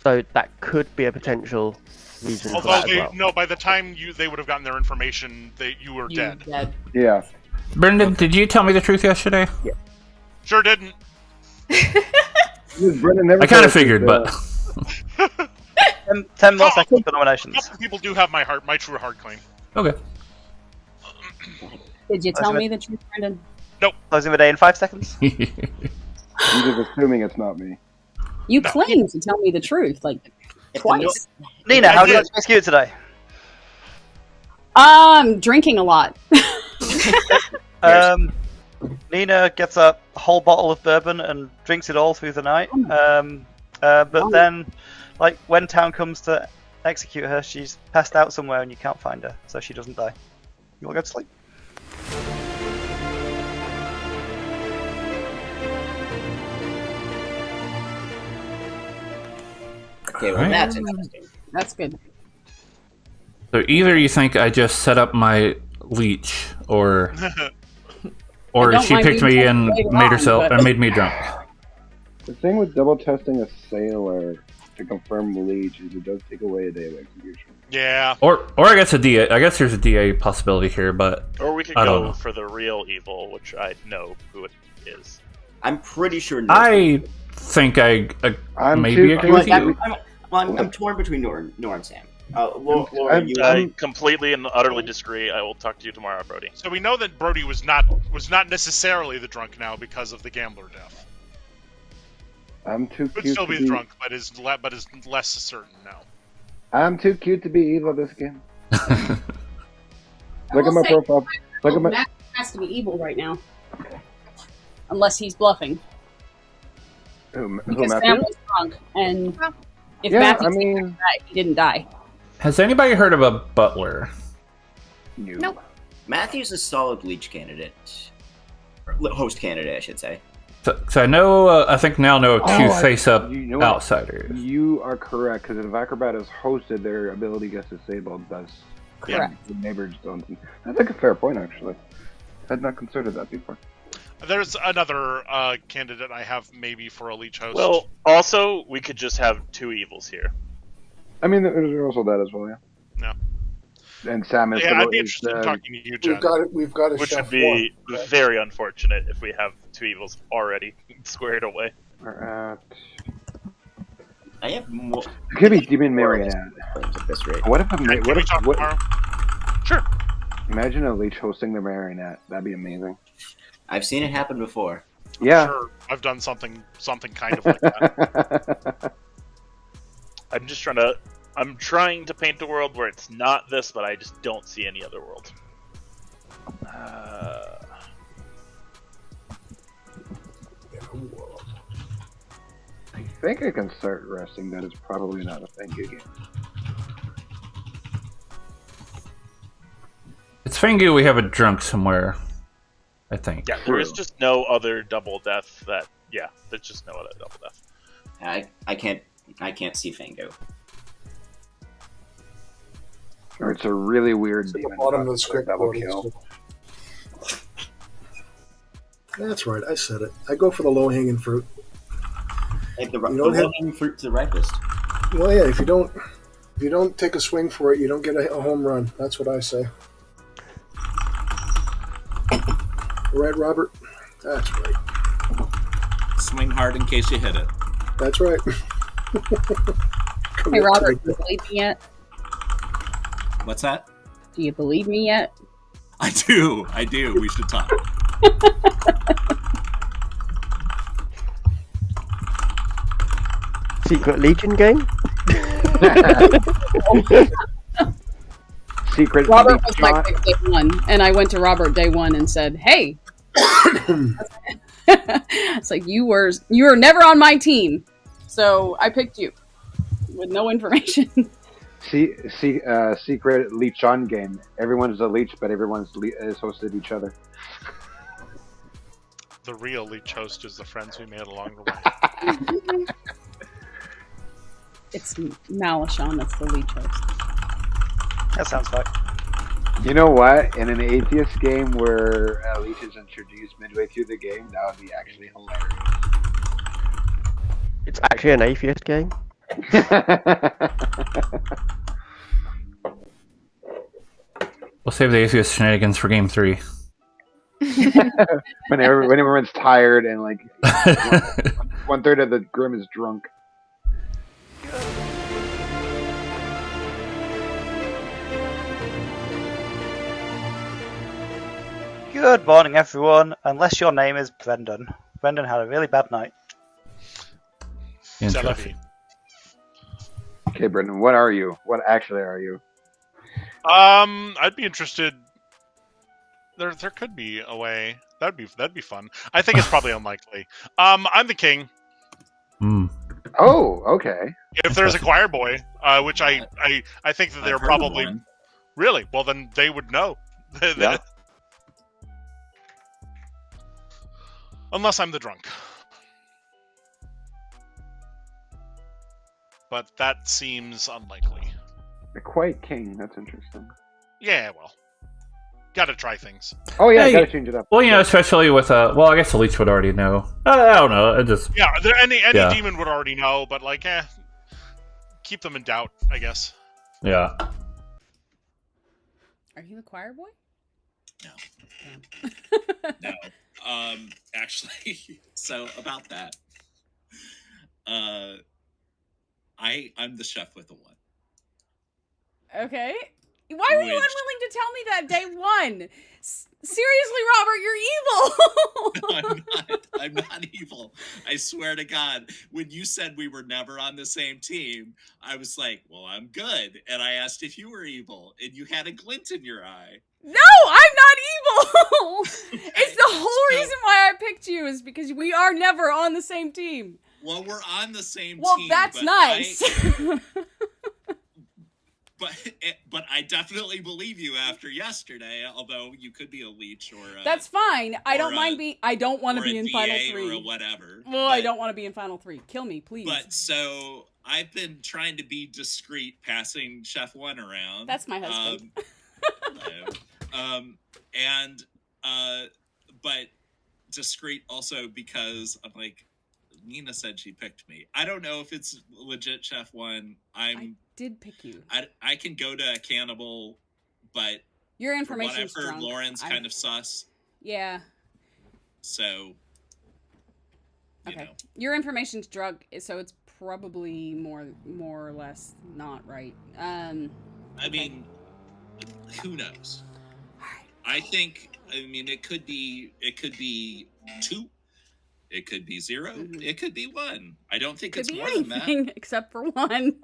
So that could be a potential reason for Although that as well. by the time they would have gotten their information, you were dead. Yeah. Brendan, did you tell me the truth yesterday? Yeah. Sure didn't. Brendan never I kind of figured, but 10 more seconds for nominations. A couple people do have my true heart claim. Okay. Did you tell me the truth, Brendan? Nope. Closing the day in 5 seconds. I'm just assuming it's not me. You claimed to tell me the truth, like, twice. Nina, how did you execute today? Drinking a lot. Nina gets a whole bottle of bourbon and drinks it all through the night. But then, like, when town comes to execute her, she's passed out somewhere and you can't find her, so she doesn't die. You want to go to sleep? Okay, well, Alright. that's interesting. That's good. So either you think I just set up my leech, or don't she mind picked being me told and later made on, herself but- and made me drunk. The thing with double testing a sailor to confirm the leech is it does take away a day of execution. Yeah. Or I guess a DA. I guess there's a DA possibility here, but Or we could I don't go know. for the real evil, which I know who it is. I'm pretty sure. I think I I'm maybe too agree with you. I'm torn between Nor and Sam. Laura, you I completely and utterly disagree. I will talk to you tomorrow, Brody. So we know that Brody was not necessarily the drunk now because of the gambler death. I'm too Could cute still to be the drunk, but is less certain now. I'm too cute to be evil this game. Look at will my say- profile. Look at my. Matt has to be evil right now. Unless he's bluffing. Who Because Matthew? Sam was drunk, and if Yeah, Matthew I mean- he didn't die. Has anybody heard of a butler? Nope. Matthew's a solid leech candidate. Or host candidate, I should say. So I know. I think now know Oh, two face-up you know what? outsiders. You are correct, because if Acrobat is hosted, their ability gets disabled. Thus, Correct. the neighbors don't. That's like a fair point, actually. I'd not considered that before. There's another candidate I have maybe for a leech host. Well, also, we could just have two evils here. I mean, there's also that as well, yeah. No. And Sam is. Yeah, the, I'd be is interested in the- talking to you, Jen. We've got a Which chef would be one. very unfortunate if we have two evils already squared away. We're I have more. It could be Demon Marionette. At this rate. What if a Can what we if talk what, tomorrow? Sure. Imagine a leech hosting the Marionette. That'd be amazing. I've seen it happen before. Yeah. Sure. I've done something kind of like that. I'm just I'm trying to paint a world where it's not this, but I just don't see any other world. I think I can start resting. That is probably not a thank you game. It's Fangu. We have a drunk somewhere. I think. Yeah, there is just no other double death that. Yeah, there's just no other double death. I can't see Fango. Or it's a really weird It's at the demon. bottom of the script. Double Brody, kill. so- That's right. I said it. I go for the low hanging fruit. Like the You don't have- low-hanging fruit to the ripest. Well, yeah. If you don't take a swing for it, you don't get a home run. That's what I say. Right, Robert? That's right. Swing hard in case you hit it. That's right. Hey, Robert, do you believe me yet? What's that? Do you believe me yet? I do. We should talk. Secret Legion game? Secret Robert Legion was my shot. pick day one, and I went to Robert day one and said, "Hey." It's like you were never on my team, so I picked you with no information. Secret leech on game. Everyone's a leech, but everyone's is hosted each other. The real leech host is the friends we made along the way. It's Malashaan that's the leech host. That sounds right. You know what? In an atheist game where a leech is introduced midway through the game, that would be actually hilarious. It's actually an atheist game. We'll save the atheist shenanigans for game 3. when everyone's tired and like one third of the grim is drunk. Good morning, everyone. Unless your name is Brendan. Brendan had a really bad night. Interesting. Okay, Brendan, what are you? What actually are you? I'd be interested. There could be a way. That'd be fun. I think it's probably unlikely. I'm the king. Oh, okay. If there's a choir boy, which I think that they're probably really well, then they would know. Yeah. Unless I'm the drunk. But that seems unlikely. The Quiet King, that's interesting. Yeah, well. Gotta try things. Oh yeah, gotta change it up. Well, especially with well, I guess the leech would already know. I don't know. It just any demon would already know, but like, keep them in doubt, I guess. Yeah. Are you the choir boy? No. No. Actually, so about that, I'm the chef with the 1. Okay. Why were you unwilling to tell me that day one? Seriously, Robert, you're evil. No, I'm not evil. I swear to God. When you said we were never on the same team, I was like, well, I'm good. And I asked if you were evil, and you had a glint in your eye. No, I'm not evil. It's the whole reason why I picked you is because we are never on the same team. Well, we're on the same team. Well, that's nice. But I definitely believe you after yesterday. Although you could be a leech or that's fine. I don't mind being. I don't want to be in final 3 or a whatever. Well, I don't want to be in final 3. Kill me, please. But so I've been trying to be discreet, passing Chef 1 around. That's my husband. But discreet also because I'm like, Nina said she picked me. I don't know if it's legit Chef 1. I did pick you. I can go to a cannibal, but your information. What I've heard, Lauren's kind of sus. Yeah. So. Okay. Your information's drug, so it's probably more or less not right. I mean, who knows? I think. I mean, it could be 2. It could be 0. Mm-hmm. It could be 1. I don't think it's more than that. Except for 1.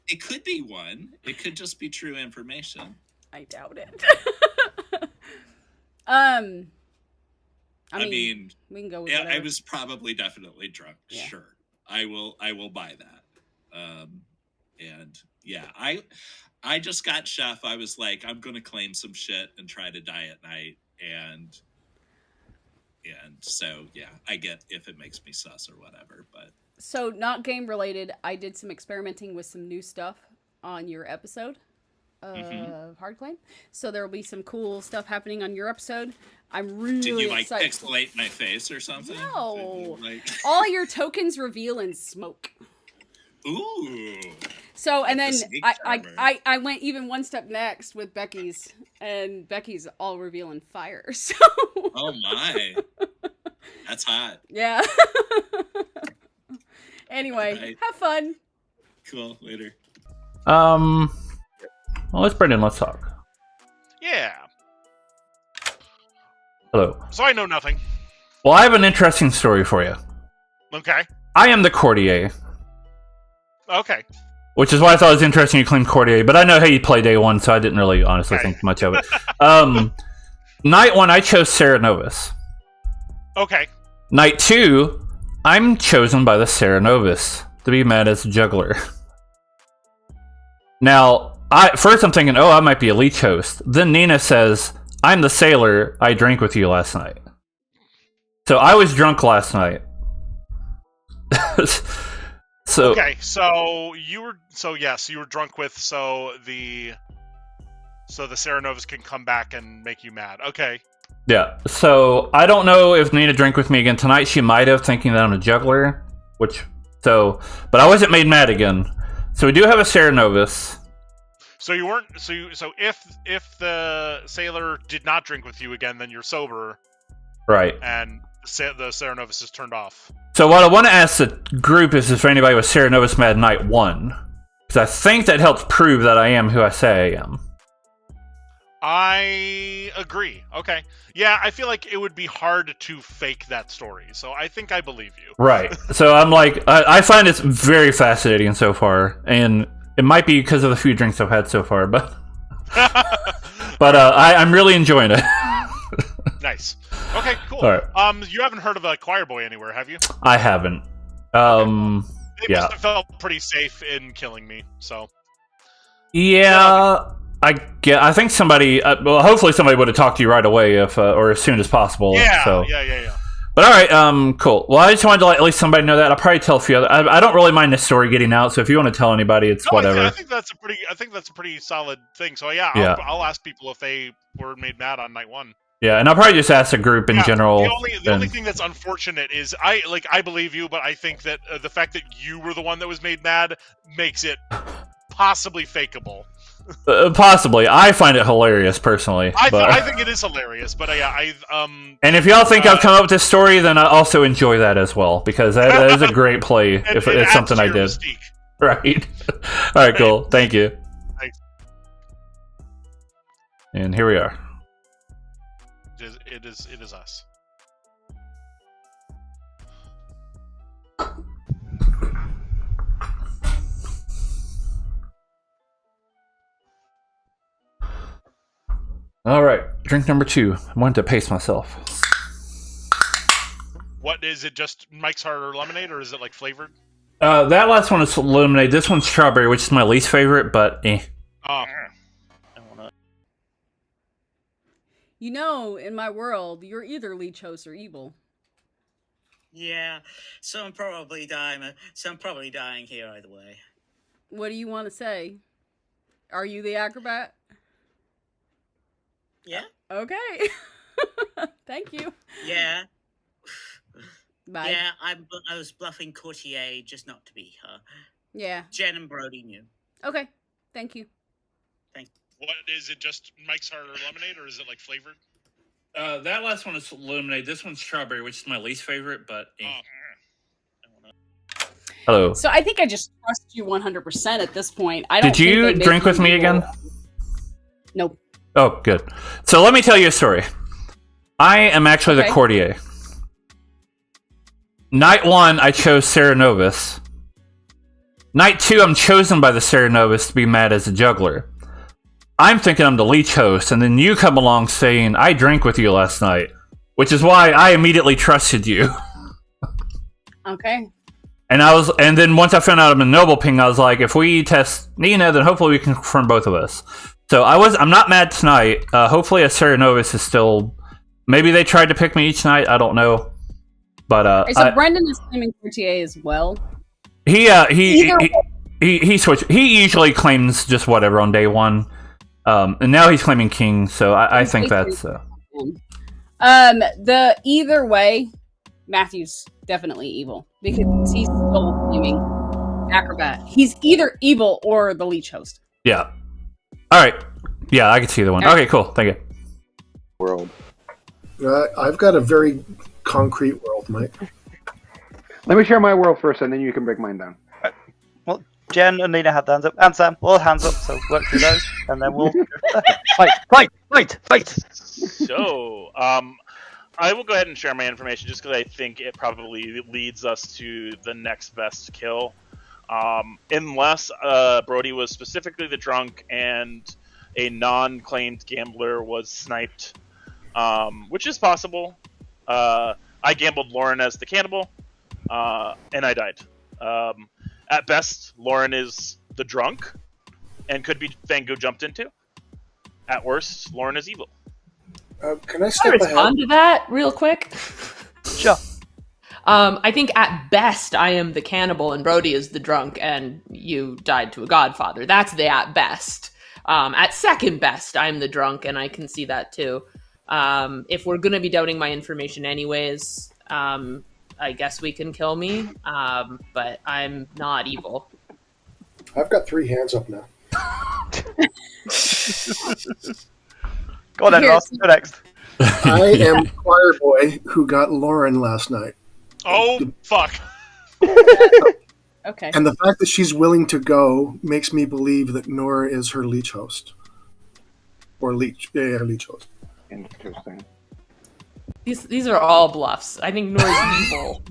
It could be 1. It could just be true information. I doubt it. I mean, we can go with whatever. I was probably definitely drunk. Yeah. Sure. I will buy that. And yeah, I just got Chef. I was like, I'm going to claim some shit and try to die at night. And so, yeah, I get if it makes me sus or whatever, but. So, not game related, I did some experimenting with some new stuff on your episode of Hard Claim. So, there will be some cool stuff happening on your episode. I'm really excited. Did you, pixelate my face or something? No. All your tokens reveal in smoke. Ooh. So, and then I went even one step next with Becky's, and Becky's all reveal in fire. So. Oh, my. That's hot. Yeah. Anyway, have fun. Cool. Later. Well, let's talk. Yeah. Hello. So I know nothing. Well, I have an interesting story for you. Okay. I am the courtier. Okay. Which is why I thought it was interesting you claimed courtier, but I know how you play day 1, so I didn't really honestly think much of it. Night 1, I chose Sarah Novus. Okay. Night 2, I'm chosen by the Sarah Novus to be mad as a juggler. Now, first I'm thinking, I might be a leech host. Then Nina says, I'm the sailor. I drank with you last night. So I was drunk last night. Okay, so you were drunk with the Sarah Novus can come back and make you mad. Okay. Yeah, so I don't know if Nina drank with me again tonight. She might have, thinking that I'm a juggler, which So, but I wasn't made mad again. So we do have a Serenovus. So you weren't. So if the sailor did not drink with you again, then you're sober. Right. And the Serenovus is turned off. So what I want to ask the group is if anybody was Serenovus mad night 1. Because I think that helps prove that I am who I say I am. I agree. Okay. Yeah, I feel like it would be hard to fake that story. So I think I believe you. Right. So I'm like, I find it's very fascinating so far. And it might be because of the few drinks I've had so far. But I'm really enjoying it. Nice. Okay, cool. All right. You haven't heard of a choir boy anywhere, have you? I haven't. They Yeah. must have felt pretty safe in killing me, so. Yeah, I think somebody. Well, hopefully somebody would have talked to you right away, or as soon as possible. Yeah, so. yeah. But all right, cool. Well, I just wanted to let at least somebody know that. I'll probably tell a few other. I don't really mind this story getting out, so if you want to tell anybody, it's whatever. I think that's a pretty solid thing. So yeah, Yeah. I'll ask people if they were made mad on night 1. Yeah, and I'll probably just ask the group in general. The only thing that's unfortunate is I believe you, but I think that the fact that you were the one that was made mad makes it possibly fakeable. Possibly, I find it hilarious personally. I think it is hilarious, but And if y'all think I've come up with this story, then I also enjoy that as well because that is a great play. if it's something I did, mystique. Right? All right, cool. Thank you. Thanks. And here we are. It is us. All right, drink number 2. I wanted to pace myself. What is it? Just Mike's Hard Lemonade, or is it like flavored? That last one is lemonade. This one's strawberry, which is my least favorite, but eh. Oh. You know, in my world, you're either leech host or evil. Yeah, so I'm probably dying. So I'm probably dying here either way. What do you want to say? Are you the acrobat? Yeah. Okay. Thank you. Yeah. Bye. Yeah, I was bluffing Courtier just not to be her. Yeah. Jen and Brody knew. Okay. Thank you. What is it? Just Mike's Hard Lemonade, or is it like flavored? That last one is lemonade. This one's strawberry, which is my least favorite, but eh. Hello. So I think I just trust you 100% at this point. I don't. Did you drink with me again? Nope. Oh, good. So let me tell you a story. I am actually the courtier. Night 1, I chose Serenovus. Night 2, I'm chosen by the Serenovus to be mad as a juggler. I'm thinking I'm the leech host, and then you come along saying, I drank with you last night. Which is why I immediately trusted you. Okay. And then once I found out I'm a noble ping, I was like, if we test Nina, then hopefully we can confirm both of us. So I'm not mad tonight. Hopefully a Serenovus is still... Maybe they tried to pick me each night, I don't know. But so Brendan is claiming Courtier as well. He switched. He usually claims just whatever on day 1. And now he's claiming king, so I think that's... The either way, Matthew's definitely evil. Because he's still claiming acrobat. He's either evil or the leech host. Yeah. Alright. Yeah, I can see the one. Okay, cool. Thank you. World. I've got a very concrete world, Mike. Let me share my world first, and then you can break mine down. Well, Jen and Nina had hands up, and Sam, all hands up, so work through those, and then we'll... Fight! So, I will go ahead and share my information just because I think it probably leads us to the next best kill. Unless Brody was specifically the drunk and a non-claimed gambler was sniped, which is possible. I gambled Lauren as the cannibal, and I died. At best, Lauren is the drunk and could be Fango jumped into. At worst, Lauren is evil. Can I step respond ahead? to that real quick? Sure. I think at best I am the cannibal and Brody is the drunk and you died to a godfather. That's the at best. At second best, I'm the drunk and I can see that too. If we're going to be doubting my information anyways, I guess we can kill me, but I'm not evil. I've got 3 hands up now. Go on then, Ross. Go next. I am choir boy who got Lauren last night. Oh, fuck. Okay. And the fact that she's willing to go makes me believe that Nora is her leech host. Or leech. Yeah, her leech host. Interesting. These are all bluffs. I think Nora's evil.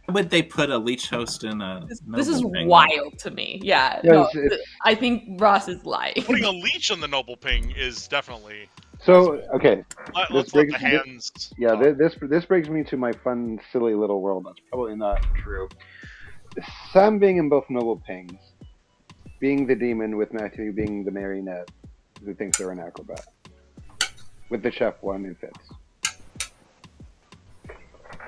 Would they put a leech host in a? This is noble thing? wild to me. Yeah, Yeah, no, it's- I think Ross is lying. Putting a leech on the noble ping is definitely. So okay, Let's let the hands. This brings me to my fun, silly little world. That's probably not true. Sam being in both noble pings, being the demon with Matthew being the marionette who thinks they're an acrobat, with the chef one who fits.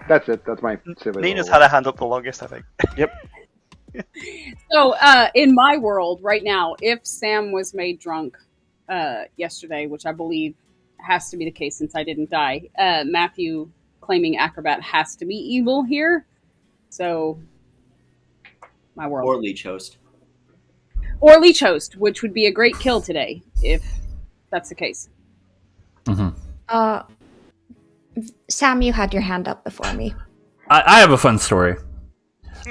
That's it. That's my silly. Nina's little had world. her hand up the longest, I think. Yep. So, in my world right now, if Sam was made drunk yesterday, which I believe has to be the case since I didn't die, Matthew claiming acrobat has to be evil here. So, my world. Or leech host. Or leech host, which would be a great kill today if that's the case. Sam, you had your hand up before me. I have a fun story.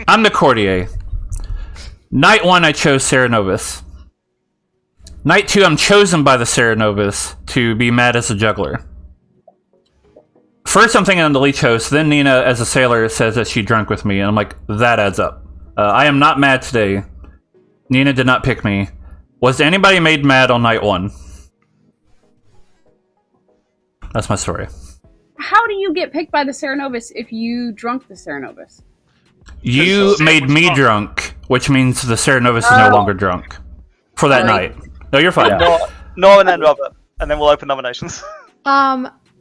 I'm the courtier. Night 1, I chose Serenovus. Night 2, I'm chosen by the Serenovus to be mad as a juggler. First, I'm thinking I'm the leech host. Then Nina, as a sailor, says that she drank with me. And I'm like, that adds up. I am not mad today. Nina did not pick me. Was anybody made mad on night 1? That's my story. How do you get picked by the Serenovus if you drunk the Serenovus? You made me drunk, which means the Serenovus is no longer drunk for that night. No, you're fine. Nora and then Robert, and then we'll open nominations.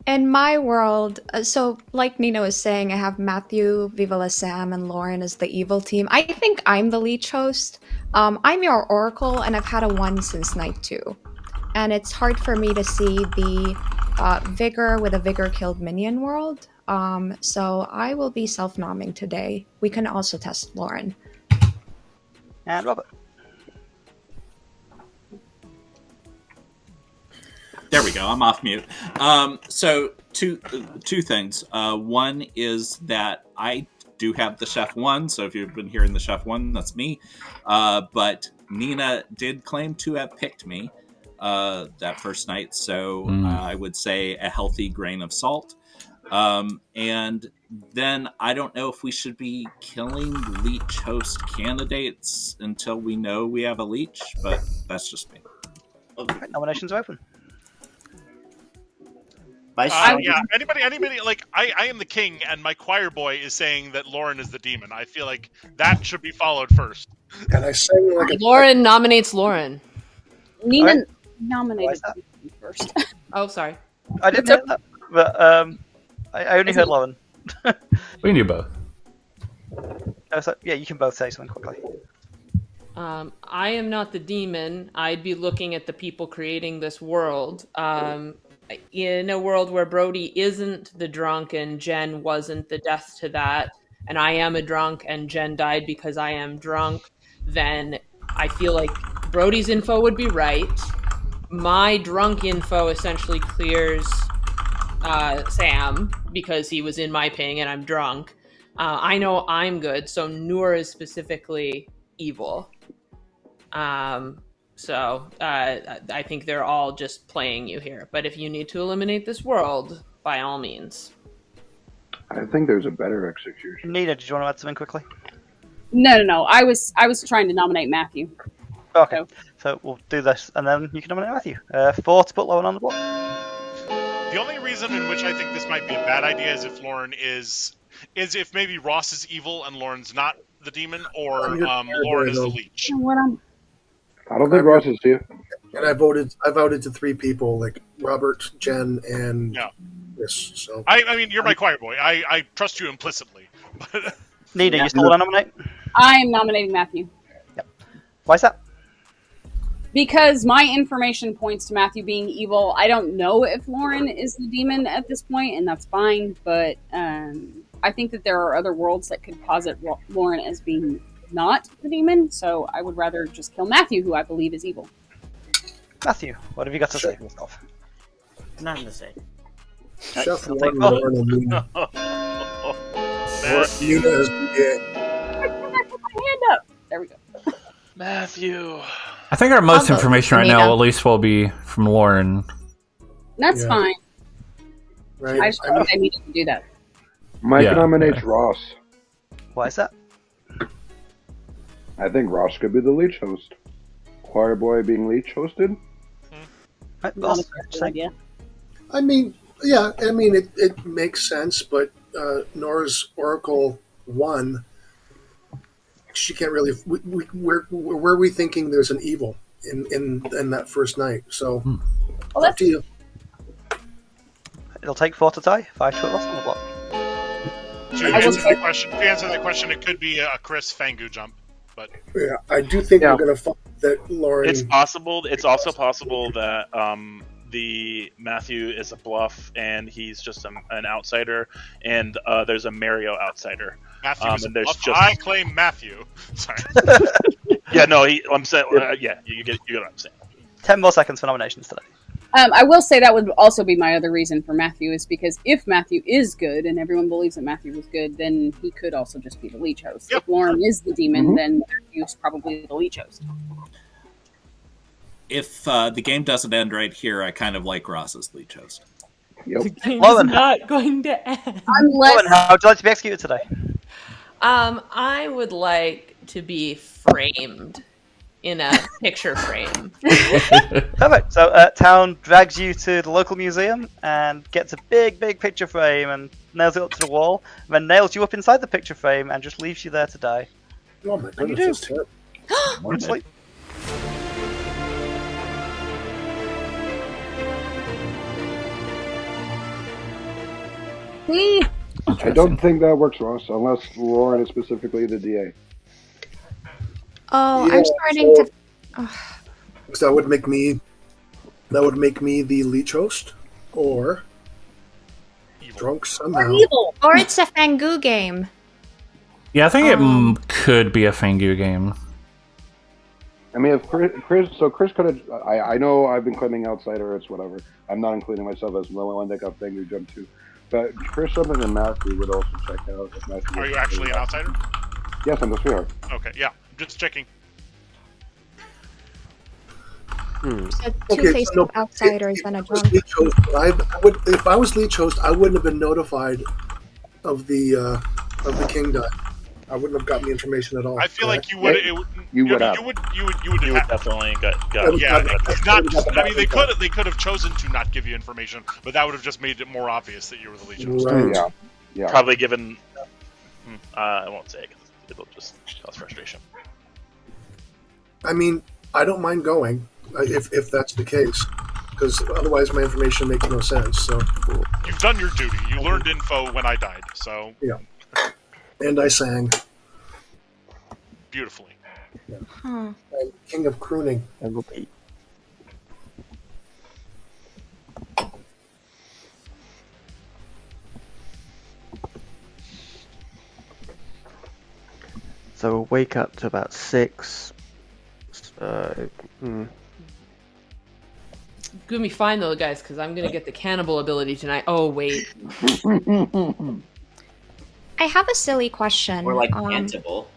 In my world, so like Nina was saying, I have Matthew, Viva La Sam, and Lauren as the evil team. I think I'm the leech host. I'm your oracle, and I've had a 1 since night 2. And it's hard for me to see the vigor with a vigor killed minion world. So I will be self-nomming today. We can also test Lauren. And Robert. There we go. I'm off mute. So two things. One is that I do have the chef 1. So if you've been hearing the chef 1, that's me. But Nina did claim to have picked me that first night. So I would say a healthy grain of salt. And then I don't know if we should be killing leech host candidates until we know we have a leech, but that's just me. Right, nominations are open. Yeah, anybody, like, I am the king, and my choir boy is saying that Lauren is the demon. I feel like that should be followed first. And I sang like a Lauren nominates Lauren. Nina nominated me first. Oh, sorry. I didn't know that, but I only heard Lauren. We can do both. Yeah, you can both say something quickly. I am not the demon. I'd be looking at the people creating this world. In a world where Brody isn't the drunk and Jen wasn't the death to that, and I am a drunk and Jen died because I am drunk, then I feel like Brody's info would be right. My drunk info essentially clears Sam because he was in my ping and I'm drunk. I know I'm good, so Noor is specifically evil. So I think they're all just playing you here. But if you need to eliminate this world, by all means. I think there's a better execution. Nina, did you want to add something quickly? No. I was trying to nominate Matthew. Okay, so we'll do this, and then you can nominate Matthew. 4 to put Lauren on the block. The only reason in which I think this might be a bad idea is if Lauren is if maybe Ross is evil and Lauren's not the demon, or Lauren is the leech. I don't think Ross is here. And I voted to 3 people, like Robert, Jen, and this. So I mean, you're my choir boy. I trust you implicitly. Nina, you still want to nominate? I am nominating Matthew. Yep. Why is that? Because my information points to Matthew being evil. I don't know if Lauren is the demon at this point, and that's fine. But I think that there are other worlds that could posit Lauren as being not the demon, so I would rather just kill Matthew, who I believe is evil. Matthew, what have you got to say for yourself? Nothing to say. Chef You'll Lauren, take both. Lauren, and Nina. Nina is I put my hand up. There we go. Matthew. I think our most I'll vote information right Nina. now, at least, will be from Lauren. That's Yeah. fine. right. I just thought I needed to do that. Mike Yeah, nominates yeah. Ross. Why is that? I think Ross could be the leech host. Choir boy being leech hosted. Right, Not boss, a good idea. I mean, yeah, I mean, it makes sense, but Nora's Oracle 1, she can't really. Where are we thinking there's an evil in that first night? So, Well, up to you. It'll take 4 to tie. 5 to lost on the block. To answer that question, it could be a Chris Fangu jump, but Yeah, I do think we're going to find that Lauren. It's possible. It's also possible that the Matthew is a bluff and he's just an outsider, and there's a Mario outsider. Matthew is a and there's bluff. just I claim Matthew. Sorry. yeah, no, I'm saying yeah, you get what I'm saying. 10 more seconds for nominations today. I will say that would also be my other reason for Matthew, is because if Matthew is good and everyone believes that Matthew was good, then he could also just be the leech host. Yep. If Lauren is the demon, then Matthew's probably the leech host. If the game doesn't end right here, I kind of like Ross's leech host. The game's Lauren, not going to end. Lauren, how would you like to be executed today? I would like to be framed in a picture frame. Perfect. So, Town drags you to the local museum and gets a big picture frame and nails it up to the wall, and then nails you up inside the picture frame and just leaves you there to die. Oh my And you goodness, do. that's terrible. Good sleep. I don't think that works, Ross, unless Lauren is specifically the DA. Oh, Yeah, I'm starting so- to. Oh, So that would make me the leech host, or drunk somehow. or it's a Fangu game. Yeah, I think it could be a Fangu game. I mean, if Chris could have. I know I've been claiming outsider. It's whatever. I'm not including myself as the only one that got Fangu jump too. But Chris something and Matthew would also check out. If Matthew Are you actually an outsider? Yes, I'm the sweetheart. Okay, yeah. Just checking. So Okay, two-faced so outsiders and a drunk. Leech host, if I was leech host, I wouldn't have been notified of the king die. I wouldn't have gotten the information at all. I feel like you would. You would have. You would You would definitely got Yeah, I mean, they could have chosen to not give you information, but that would have just made it more obvious that you were the leech host. Right. Yeah. probably given. I won't say it 'cause it'll just cause frustration. I mean, I don't mind going if that's the case, because otherwise my information makes no sense. So You've done your duty. You learned info when I died, so yeah, and I sang. beautifully. Huh. I'm king of crooning. And repeat. So we'll wake up to about 6. Gonna be fine though, guys, because I'm gonna get the cannibal ability tonight. Oh wait, I have a silly question. Or like Antible.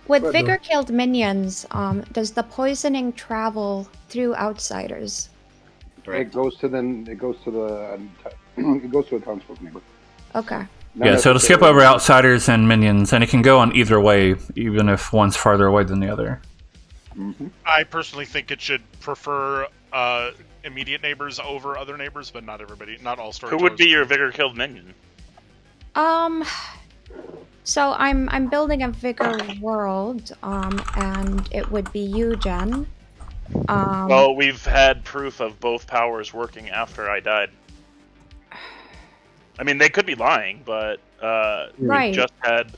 With What vigor killed minions, does the poisoning travel through outsiders? It goes to a townsfolk neighbor. Okay. Yeah, so it'll skip over outsiders and minions, and it can go on either way, even if one's farther away than the other. I personally think it should prefer immediate neighbors over other neighbors, but not everybody, not all storytellers. Who would be your vigor killed minion? So I'm building a vigor world, and it would be you, Jen. Well, we've had proof of both powers working after I died. I mean, they could be lying, but Right. we just had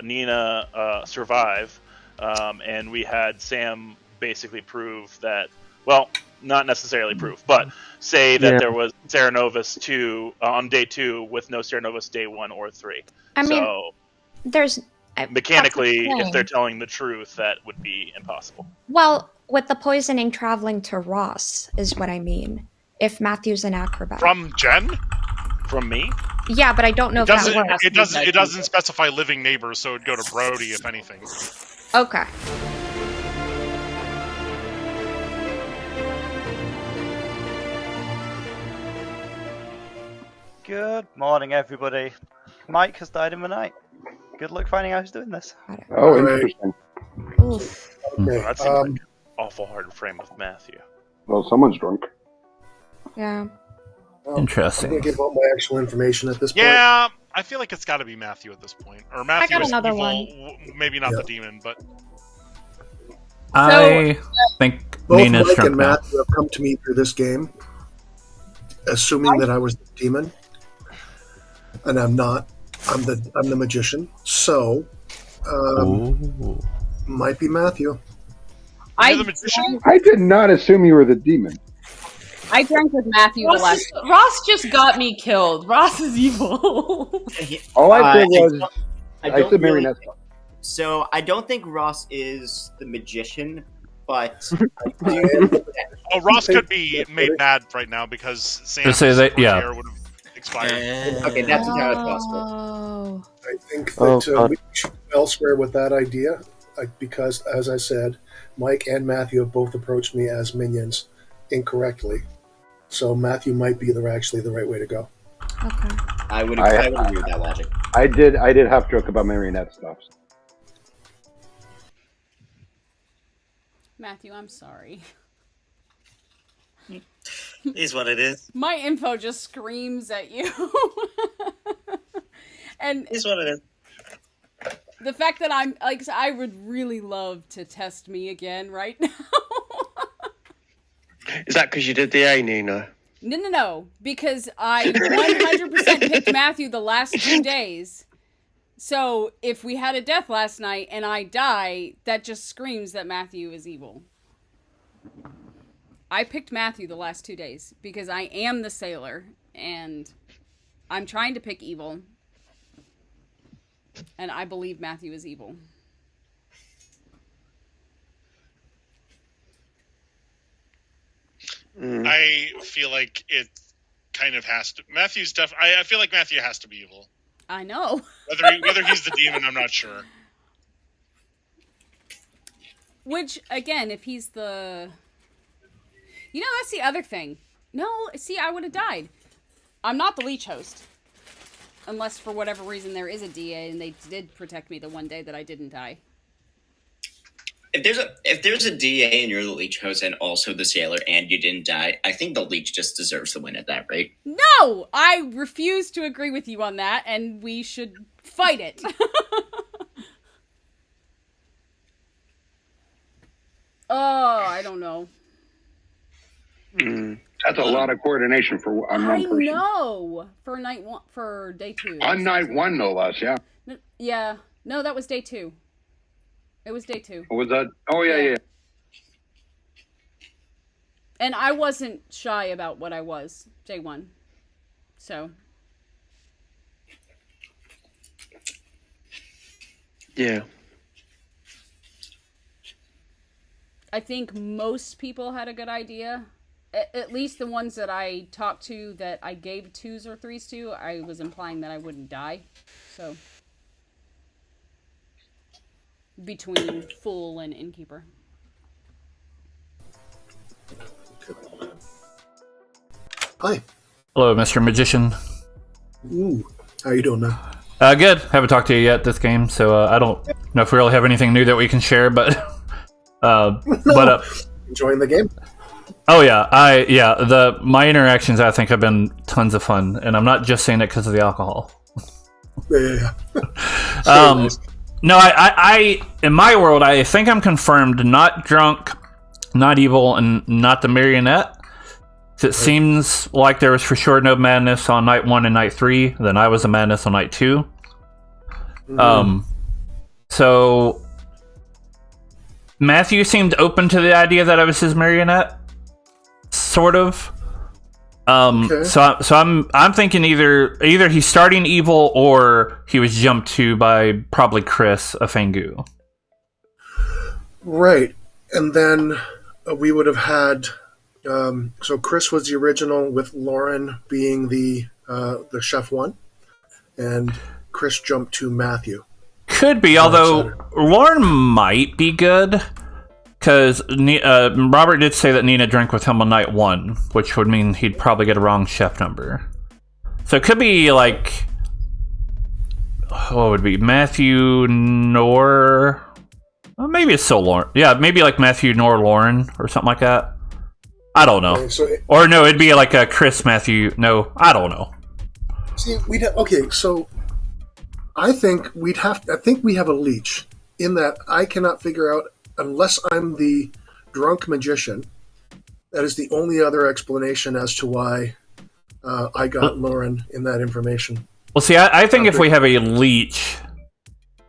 Nina survive, and we had Sam basically prove that. Well, not necessarily proof, but say that Yeah. there was Sarah Novus on day 2 with no Sarah Novus day 1 or 3. I mean, so there's mechanically, that's the if they're thing. telling the truth, that would be impossible. Well, with the poisoning traveling to Ross is what I mean. If Matthew's an acrobat. From Jen? From me? Yeah, but I don't know It if that doesn't. works. It doesn't specify living neighbors, so it'd go to Brody if anything. Okay. Good morning, everybody. Mike has died in the night. Good luck finding out who's doing this. Oh, interesting. Oof. Okay. That seems like an awful hard frame with Matthew. Well, someone's drunk. Yeah. Interesting. I'm going to give all my actual information at this point. Yeah, I feel like it's got to be Matthew at this point, or Matthew got is another evil. Maybe not the demon, but I think Both Nina's Mike drunk and now. Matthew have come to me through this game, assuming that I was the demon, and I'm not. I'm the magician. So, might be Matthew. I did not assume you were the demon. I drank with Matthew the last. Ross just got me killed. Ross is evil. All I said was, I don't said really- marionette. So I don't think Ross is the magician, but oh, Ross could be made mad right now because Sam's Just say that- yeah. would have expired. Okay, that's entirely possible. Oh. I think Oh, that God. we should go elsewhere with that idea, because, as I said, Mike and Matthew have both approached me as minions incorrectly. So Matthew might be actually the right way to go. Okay. I would agree with that logic. I did half joke about marionette stuff. Matthew, I'm sorry. Is what it is. My info just screams at you. And Is what it is. the fact that I'm like, I would really love to test me again right now. Is that because you did the A, Nina? No, because I 100% picked Matthew the last 2 days. So if we had a death last night and I die, that just screams that Matthew is evil. I picked Matthew the last 2 days because I am the sailor and I'm trying to pick evil. And I believe Matthew is evil. I feel like it kind of has to. Matthew's I feel like Matthew has to be evil. I know. Whether he's the demon, I'm not sure. Which, again, if he's the... You know, that's the other thing. No, see, I would have died. I'm not the leech host. Unless, for whatever reason, there is a DA and they did protect me the one day that I didn't die. If there's a DA and you're the leech host and also the sailor and you didn't die, I think the leech just deserves the win at that rate. No! I refuse to agree with you on that, and we should fight it. Oh, I don't know. That's a lot of coordination on one person. I know! For night one, for day 2. On night one, no less, yeah. Yeah. No, that was day 2. It was day 2. What was that? Oh, yeah. And I wasn't shy about what I was, day 1. So. Yeah. I think most people had a good idea. At least the ones that I talked to that I gave 2s or 3s to, I was implying that I wouldn't die. So. Between Fool and Innkeeper. Hi. Hello, Mr. Magician. Ooh. How you doing, man? Good. Haven't talked to you yet this game, so I don't know if we really have anything new that we can share, but Enjoying the game? Oh yeah, my interactions I think have been tons of fun, and I'm not just saying it because of the alcohol. Yeah. No, I in my world I think I'm confirmed not drunk, not evil, and not the marionette. It seems like there was for sure no madness on night 1 and night 3. Then I was a madness on night 2. So Matthew seemed open to the idea that I was his marionette. sort of. Okay. So I'm thinking either he's starting evil or he was jumped to by probably Chris, a Fangu. Right, and then we would have had. So Chris was the original, with Lauren being the chef one, and Chris jumped to Matthew. Could be, although Lauren might be good. Because Robert did say that Nina drank with him on night 1, which would mean he'd probably get a wrong chef number. So it could be like, what would it be? Matthew, Nor. Well, maybe it's still Lauren. Yeah, maybe like Matthew, Nor, Lauren, or something like that. I don't know. Or no, it'd be like a Chris, Matthew. No, I don't know. See, so I think we have a leech in that I cannot figure out. Unless I'm the drunk magician, that is the only other explanation as to why I got Lauren in that information. Well, see, I think if we have a leech,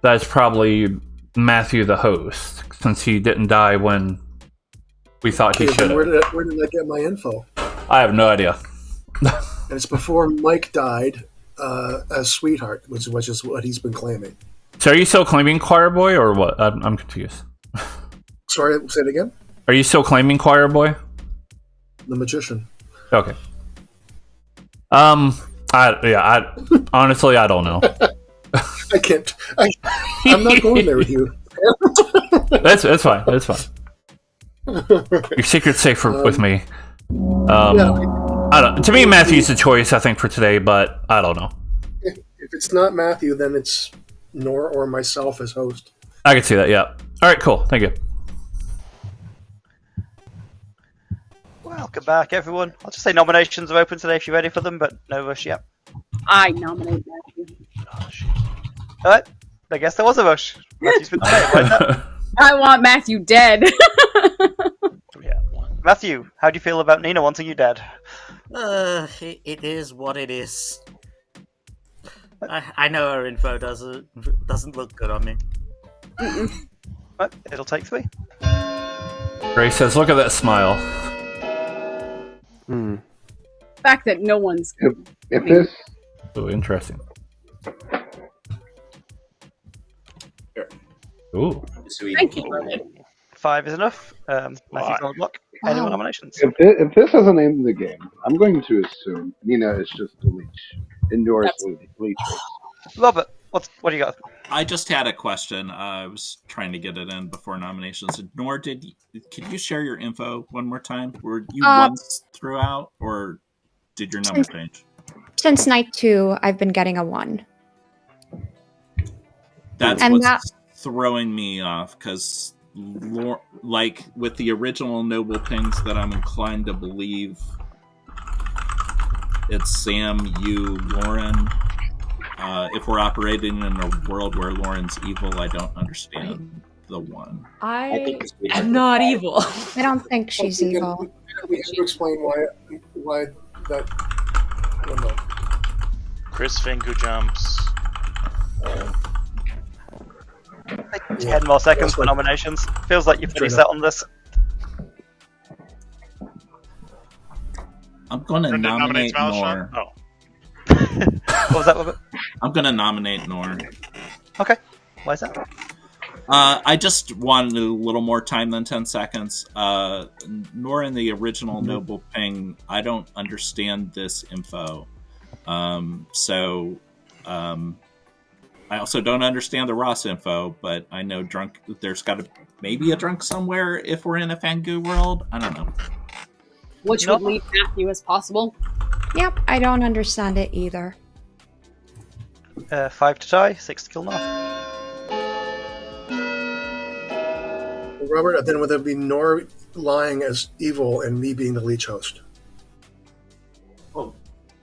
that's probably Matthew the host, since he didn't die when we thought he should have. Where did I get my info? I have no idea. And it's before Mike died as Sweetheart, which is what he's been claiming. So are you still claiming Choir Boy, or what? I'm confused. Sorry, say it again? Are you still claiming Choir Boy? The magician. Okay. Honestly, I don't know. I can't. I'm not going there with you. That's fine. That's fine. Your secret's safe with me. I don't. To me, Matthew's the choice, I think, for today, but I don't know. If it's not Matthew, then it's Nor or myself as host. I can see that. Yeah. All right. Cool. Thank you. Welcome back, everyone. I'll just say nominations are open today if you're ready for them, but no rush yet. I nominate Matthew. Alright, I guess there was a rush. Matthew's been nominated. Why is that? I want Matthew dead. Matthew, how do you feel about Nina wanting you dead? It is what it is. I know her info doesn't look good on me. Right, it'll take 3. Grace says, "Look at that smile." The fact that no one's. If this. Oh, interesting. Ooh. Thank you. 5 is enough. Matthew's on the block. Any more nominations? If this has a name in the game, I'm going to assume Nina is just the leech. Indoors leech. Robert, what do you got? I just had a question. I was trying to get it in before nominations. Nor, can you share your info one more time? Were you once throughout, or did your number change? Since night 2, I've been getting a 1. That's what's throwing me off, because like with the original Noble Pings that I'm inclined to believe it's Sam, you, Lauren. If we're operating in a world where Lauren's evil, I don't understand the 1. I am not evil. I don't think she's evil. We have to explain why that. I don't know. Chris Fingu jumps. 10 more seconds for nominations. Feels like you've pretty set on this. I'm going to nominate Nor. Oh. What was that, Robert? I'm going to nominate Nor. Okay. Why is that? I just wanted a little more time than 10 seconds. Nor in the original Noble Ping, I don't understand this info. I also don't understand the Ross info, but I know there's got to maybe a drunk somewhere if we're in a Fangu world. I don't know. Which would leave Matthew as possible. Yep, I don't understand it either. 5 to tie, 6 to kill North. Robert, then would there be Nor lying as evil and me being the leech host? Well,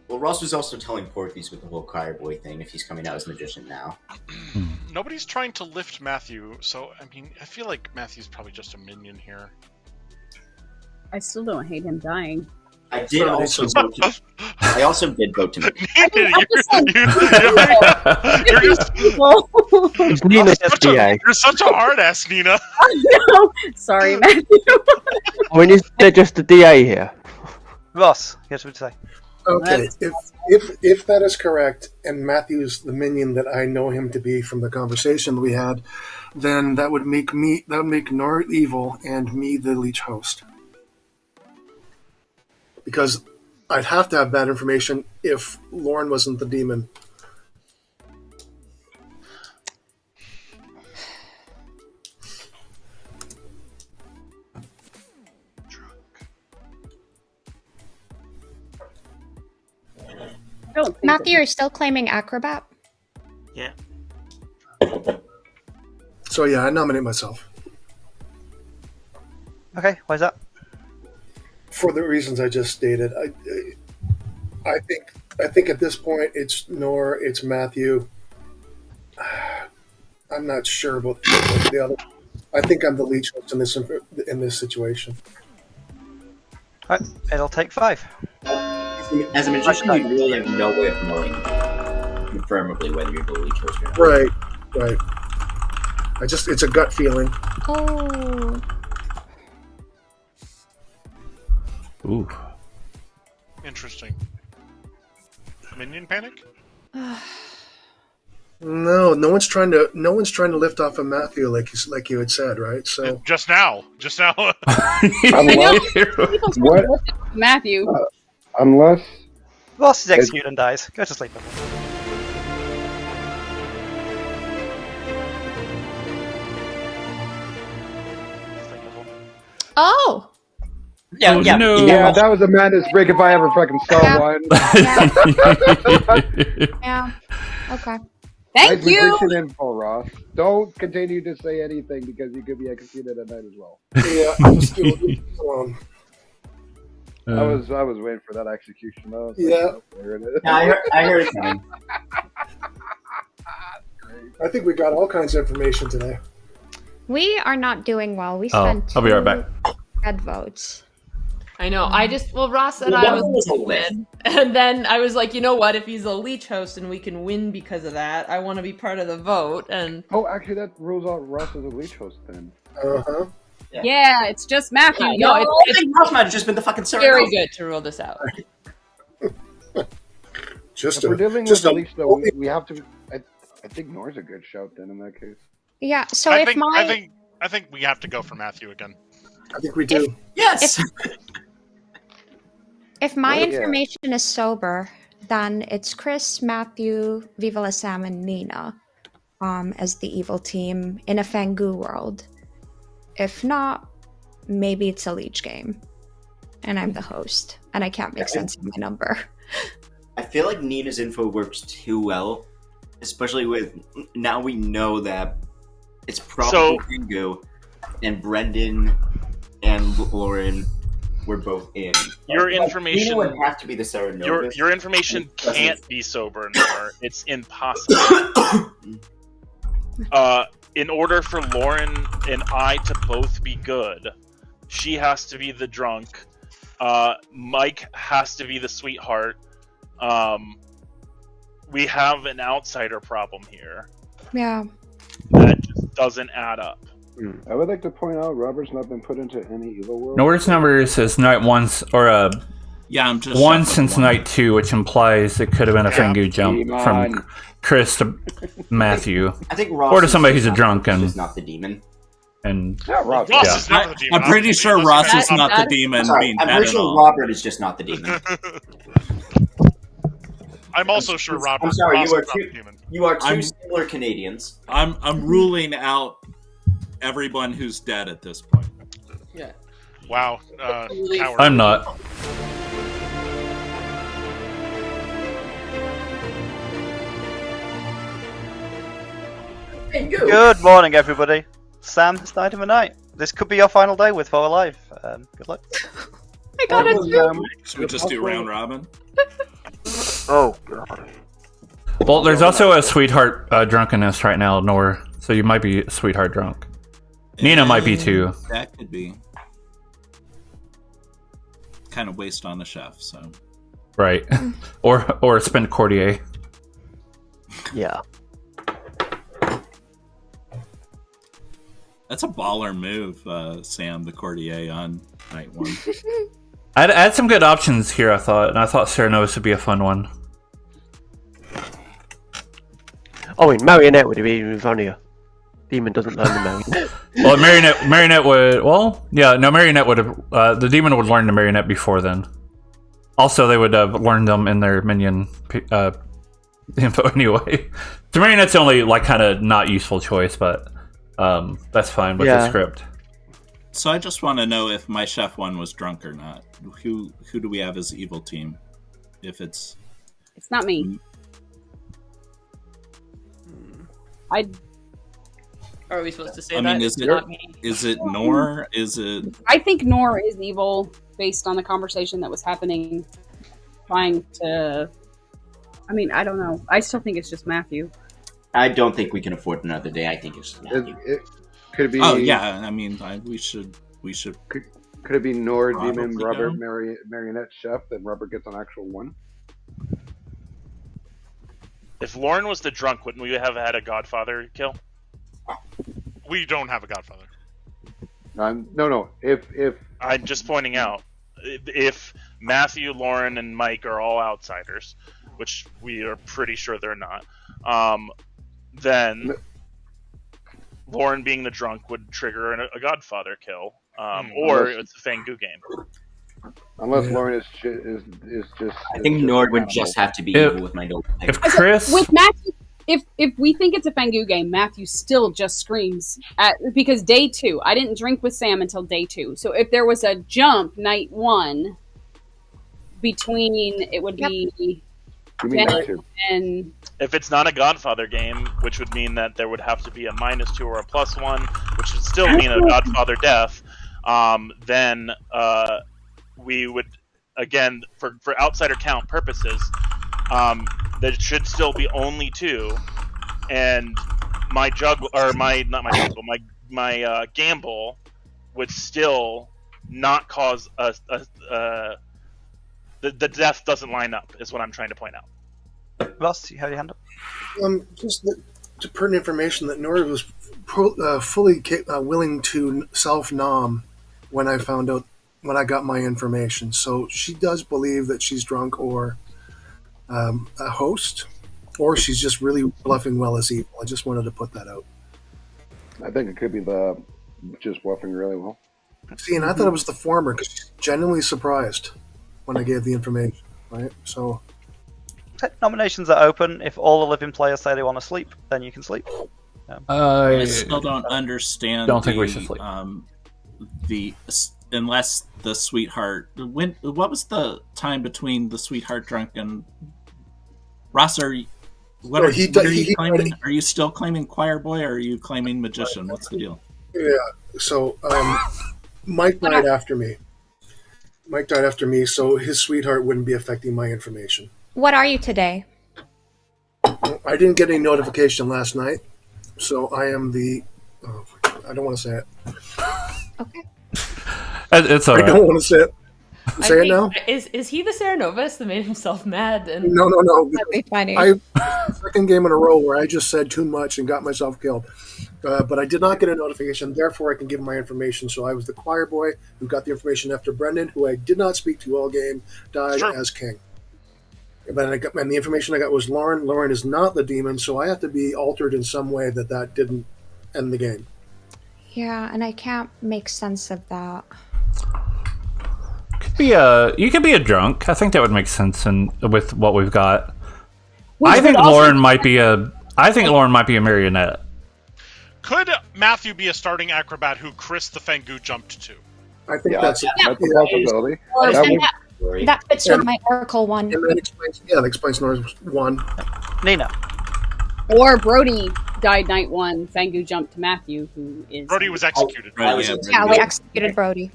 Ross was also telling Porthies with the whole Choir Boy thing if he's coming out as magician now. Nobody's trying to lift Matthew, so I mean, I feel like Matthew's probably just a minion here. I still don't hate him dying. I did also vote to. I also did vote to. You're such a hard ass, Nina. No, sorry, Matthew. When is there just a DA here? Ross, here's what to say. Okay, if that is correct, and Matthew's the minion that I know him to be from the conversation we had, then that would make Nor evil and me the leech host. Because I'd have to have that information if Lauren wasn't the demon. Matthew, you're still claiming acrobat? Yeah. So yeah, I nominate myself. Okay, why is that? For the reasons I just stated. I think at this point it's Nor, it's Matthew. I'm not sure about the other. I think I'm the leech host in this situation. Right, it'll take 5. As a magician, you really have no way of knowing confirmably whether you're the leech host or not. Right. It's a gut feeling. Oh. Ooh. Interesting. Minion panic? No one's trying to lift off of Matthew like you had said, right? So Just now. What? Matthew. Unless Ross is executed and dies. Go to sleep. Oh. Yeah, Yeah, that was a madness break if I ever fucking saw one. Yeah. Okay. Thank you. Magician info, Ross. Don't continue to say anything because you could be executed at night as well. Yeah, I'm still alone. I was waiting for that execution though. Yeah. There it is. Yeah, I heard it coming. I think we got all kinds of information today. We are not doing well. We Oh, spent I'll be right back. red votes. I know. Ross said I was going to win. And then I was like, you know what? If he's a leech host and we can win because of that, I want to be part of the vote. And Actually, that rules out Ross as a leech host then. Uh-huh. Yeah, it's just Matthew. No, I think Ross might have just been the fucking Sarah. very good to rule this out. Just If we're dealing with the leech, though, we have to. I think Nor's a good shout then in that case. Yeah. So I think we have to go for Matthew again. I think we do. Yes. If my Yeah. information is sober, then it's Chris, Matthew, Viva La Sam, and Nina as the evil team in a Fangu world. If not, maybe it's a leech game. And I'm the host. And I can't make sense of my number. I feel like Nina's info works too well, especially with now we know that it's probably Ringo and Brendan and Lauren were both in. Your Nina information would have to be the Sarah Novus. Your information can't be sober anymore. It's impossible. In order for Lauren and I to both be good, she has to be the drunk. Mike has to be the sweetheart. We have an outsider problem here. Yeah. That just doesn't add up. I would like to point out Robert's not been put into any evil world. Nor's number says night once or I'm just one since night 2, which implies it could have been a Fangu jump Demon. from Chris to Matthew, I think Ross or to is somebody who's just a drunk not- and is not the demon. Ross is never the demon. I'm pretty sure Ross is not the demon being I'm bad pretty at sure all. Robert is just not the demon. I'm also sure Robert. I'm sorry, Ross you are is not two, the demon. you are 2 I'm- similar Canadians. I'm ruling out everyone who's dead at this point. Yeah. Wow, coward. I'm not. Good morning, everybody. Sam has died in the night. This could be your final day with 4 Alive. Good luck. I got it too. Should we just do round robin? Oh, God. Well, there's also a sweetheart drunkenness right now, Nor. So you might be sweetheart drunk. Nina might be too. That could be. Kind of waste on the chef, so. Right. or spend Courtier. Yeah. That's a baller move, Sam, the Courtier on night 1. I had some good options here, I thought, and I thought Serenos would be a fun one. Oh, and Marionette would have been funnier. Demon doesn't learn the Marionette. Well, Marionette would. Well, yeah, no, Marionette would have. The demon would learn the Marionette before then. Also, they would have learned them in their minion info anyway. The Marionette's only like kind of not useful choice, but that's fine with the script. So I just want to know if my chef one was drunk or not. Who do we have as evil team? If it's not me. Are we supposed to say I that? mean, It's not me. Is it Nor? Is it? I think Nor is evil based on the conversation that was happening. Trying to. I mean, I don't know. I still think it's just Matthew. I don't think we can afford another day. I think it's just Matthew. Could it be? Oh yeah, I mean, we should. Could it be Nor, Probably Demon, Robert, go. Marionette, Chef? Then Robert gets an actual one. If Lauren was the drunk, wouldn't we have had a Godfather kill? We don't have a Godfather. No. If I'm just pointing out, if Matthew, Lauren, and Mike are all outsiders, which we are pretty sure they're not, then Lauren being the drunk would trigger a Godfather kill, or it's a Fangu game. Unless Lauren is just. I think Nord would just have to be evil with my noble. If Chris, with Matthew, if we think it's a Fangu game, Matthew still just screams because day 2. I didn't drink with Sam until day 2. So if there was a jump night 1 between, it would be. And if it's not a Godfather game, which would mean that there would have to be a -2 or a +1, which would still mean a Godfather death, then we would, again, for outsider count purposes, there should still be only 2, and my gamble would still not cause the death doesn't line up, is what I'm trying to point out. Ross, you have your hand up. Just to pertinent information that Nora was fully willing to self-nom when I got my information. So she does believe that she's drunk or a host, or she's just really bluffing well as evil. I just wanted to put that out. I think it could be the just bluffing really well. See, and I thought it was the former because she's genuinely surprised when I gave the information. Right, so. Nominations are open. If all the living players say they want to sleep, then you can sleep. I still don't understand. Don't think we should sleep. Unless the sweetheart. What was the time between the sweetheart drunk and Ross? Are you claiming? Are you still claiming choir boy, or are you claiming magician? What's the deal? Yeah. So Mike died after me. So his sweetheart wouldn't be affecting my information. What are you today? I didn't get any notification last night, so I am the. Oh, I don't want to say it. Okay. It's all right. I don't want to say it. Say it now. Is he the Serenovus that made himself mad? And No. That'd be funny. Second game in a row where I just said too much and got myself killed. But I did not get a notification, therefore I can give my information. So I was the choir boy who got the information after Brendan, who I did not speak to all game, died as king. And the information I got was Lauren. Lauren is not the demon, so I have to be altered in some way that didn't end the game. Yeah, and I can't make sense of that. You could be a drunk. I think that would make sense with what we've got. Which I think would also- Lauren might be a marionette. Could Matthew be a starting acrobat who Chris the Fangu jumped to? I think that's a possibility. That fits with my Oracle one. And that explains Nora's one. Nina. Or Brody died night 1. Fangu jumped to Matthew, who is. Brody was executed. Yeah, we executed Brody.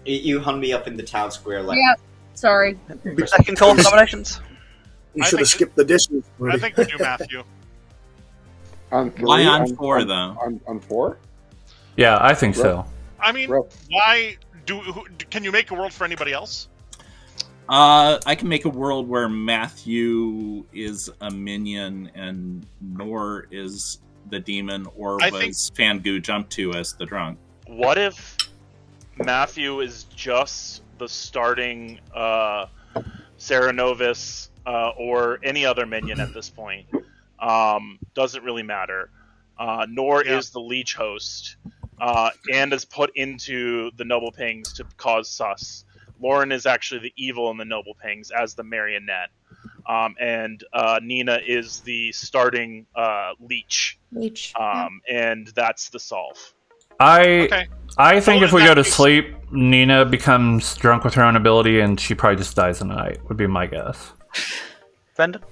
You hung me up in the town square. Yeah, sorry. Second call for nominations. You should have skipped the dishes. I think we do Matthew. Why on 4 though? On 4? Yeah, I think so. I mean, why can you make a world for anybody else? I can make a world where Matthew is a minion and Nor is the demon, or was Fangu jumped to as the drunk. What if Matthew is just the starting Sarah Novus or any other minion at this point. Doesn't really matter. Nor is the leech host, and is put into the Noble Pings to cause sus. Lauren is actually the evil in the Noble Pings as the marionette. And Nina is the starting leech. And that's the solve. I think if we go to sleep, Nina becomes drunk with her own ability, and she probably just dies in the night. Would be my guess. Brendan?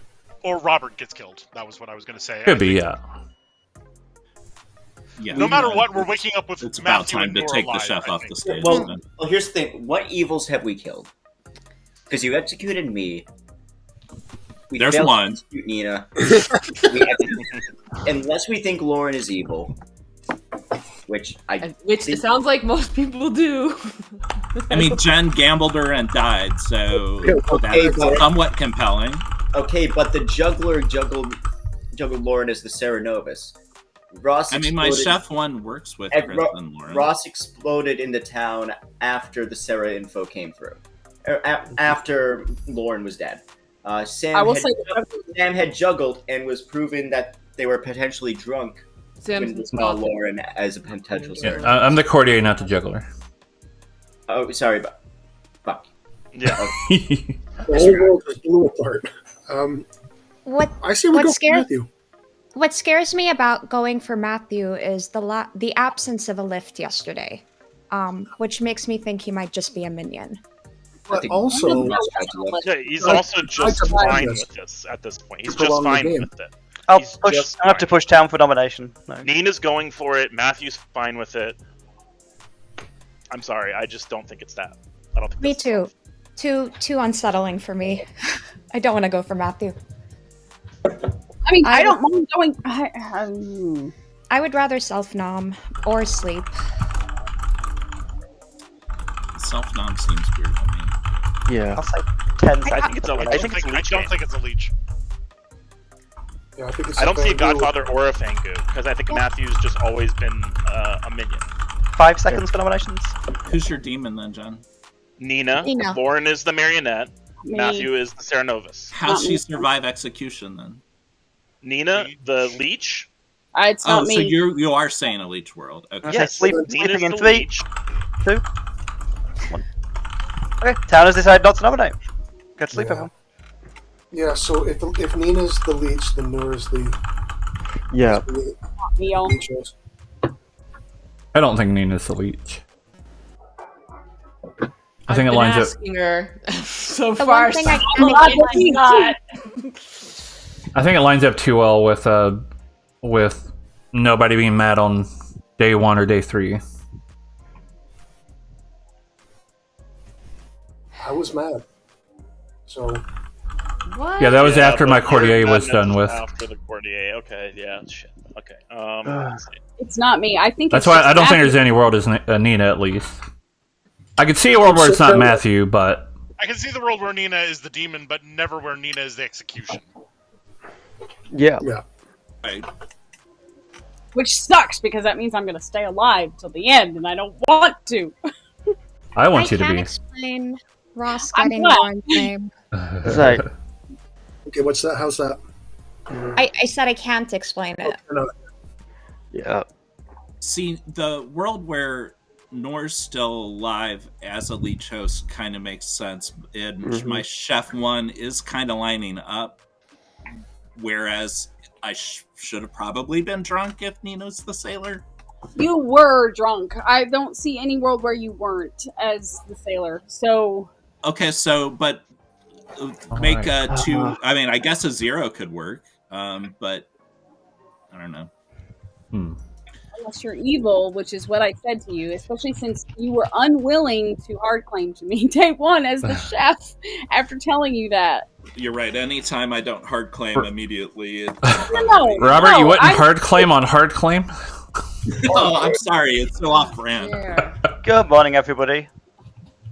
Or Robert gets killed. That was what I was going to say. Could be, yeah. Yeah. No matter what, we're waking up with It's about Matthew time and to Nora take the alive, chef I off think. the stage. Well, then. well, here's the thing. What evils have we killed? Because you executed me. We There's failed to one. execute Nina. Unless we think Lauren is evil, which it sounds like most people do. I mean, Jen gambled her and died, so that's but- somewhat compelling. Okay, but the juggler juggled Lauren as the Sarah Novus. Ross. I mean, my exploded- chef one works with and Chris and Lauren. Ross exploded in the town after the Sarah info came through. After Lauren was dead. Sam had juggled and was proven that they were potentially drunk when we saw Lauren as a potential Sarah. I'm the courtier, not the juggler. Oh, sorry, but fuck. Yeah. The whole world just blew apart. I see we go for Matthew. What scares me about going for Matthew is the absence of a lift yesterday, which makes me think he might just be a minion. But also, yeah, he's also just fine with this at this point. He's just fine with it. I'll He's push. just I have to fine. push down for nomination. No. Nina's going for it. Matthew's fine with it. I'm sorry. I just don't think it's that. I don't think. Me too. Too unsettling for me. I don't want to go for Matthew. I mean, I don't mind going. I would rather self-nom or sleep. Self-nom seems weird to me. Yeah. I'll say 10. I think it's a. I think it's a leech. I don't think it's a leech. Yeah, I think it's I don't see a Fangu. Godfather or a Fangu because I think Matthew's just always been a minion. 5 seconds for nominations. Who's your demon then, Jen? Nina. Nina. Lauren is the marionette. Me. Matthew is the Sarah Novus. How'd she survive execution then? Nina, the leech. It's not me. So you are saying a leech world. Okay. Yes, sleeping Nina's in the 3, leech. 2, 1. Okay, town has decided not to nominate. Go to sleep, everyone. Yeah, so if Nina's the leech, then Nora's the Neil. leech. I don't think Nina's the leech. I think it I've been lines up. asking her so The far. one thing I so can I'm think not. I think it lines up too well with nobody being mad on day 1 or day 3. I was mad. So What? Yeah, that was after but my your courtier was madness done is with. After the courtier, okay, yeah, shit. Okay, let's see. It's not me. I think That's it's why just I don't think Matthew. there's any world as Nina, at least. I could see a world where it's not Matthew, but I can see the world where Nina is the demon, but never where Nina is the execution. Yeah. Right. Which sucks because that means I'm going to stay alive till the end, and I don't want to. I want you to can't be. explain Ross I'm getting glad. Lauren's name. It's like, okay, what's that? How's that? I said I can't explain it. yeah. See, the world where Nor's still alive as a leech host kind of makes sense. And my chef one is kind of lining up. Whereas I should have probably been drunk if Nina's the sailor. You were drunk. I don't see any world where you weren't as the sailor. So Okay, so, but make a 2. I mean, I guess a 0 could work. But I don't know. unless you're evil, which is what I said to you, especially since you were unwilling to hard claim to me day 1 as the chef after telling you that. You're right. Anytime I don't hard claim immediately. No, Robert, you wouldn't hard claim on hard claim? Oh, I'm sorry. It's so off brand. Good morning, everybody.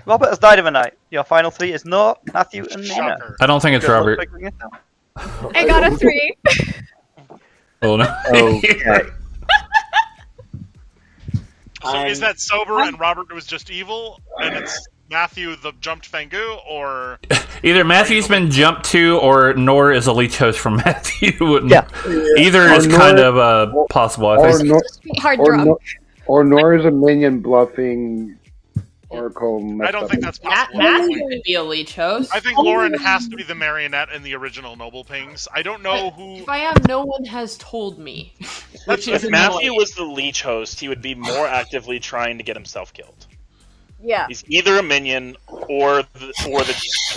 Robert has died of a night. Your final 3 is Noor, Matthew, and Nina. I don't think it's Good luck Robert. figuring it out. I got a 3. Oh no. Okay. So is that sober and Robert was just evil, and it's Matthew the jumped Fangu, or Either Matthew's been jumped to, or Nor is a leech host from Matthew. Yeah. Either Or is kind of possible. I Or, think. Nor, Hard or, drunk. or Nor is a minion bluffing Oracle. I don't think that's possible. Matthew would be a leech host. I think Lauren has to be the marionette in the original Noble Pings. I don't know who. If I am, no one has told me. Which is If Matthew annoying. was the leech host, he would be more actively trying to get himself killed. Yeah. He's either a minion or the.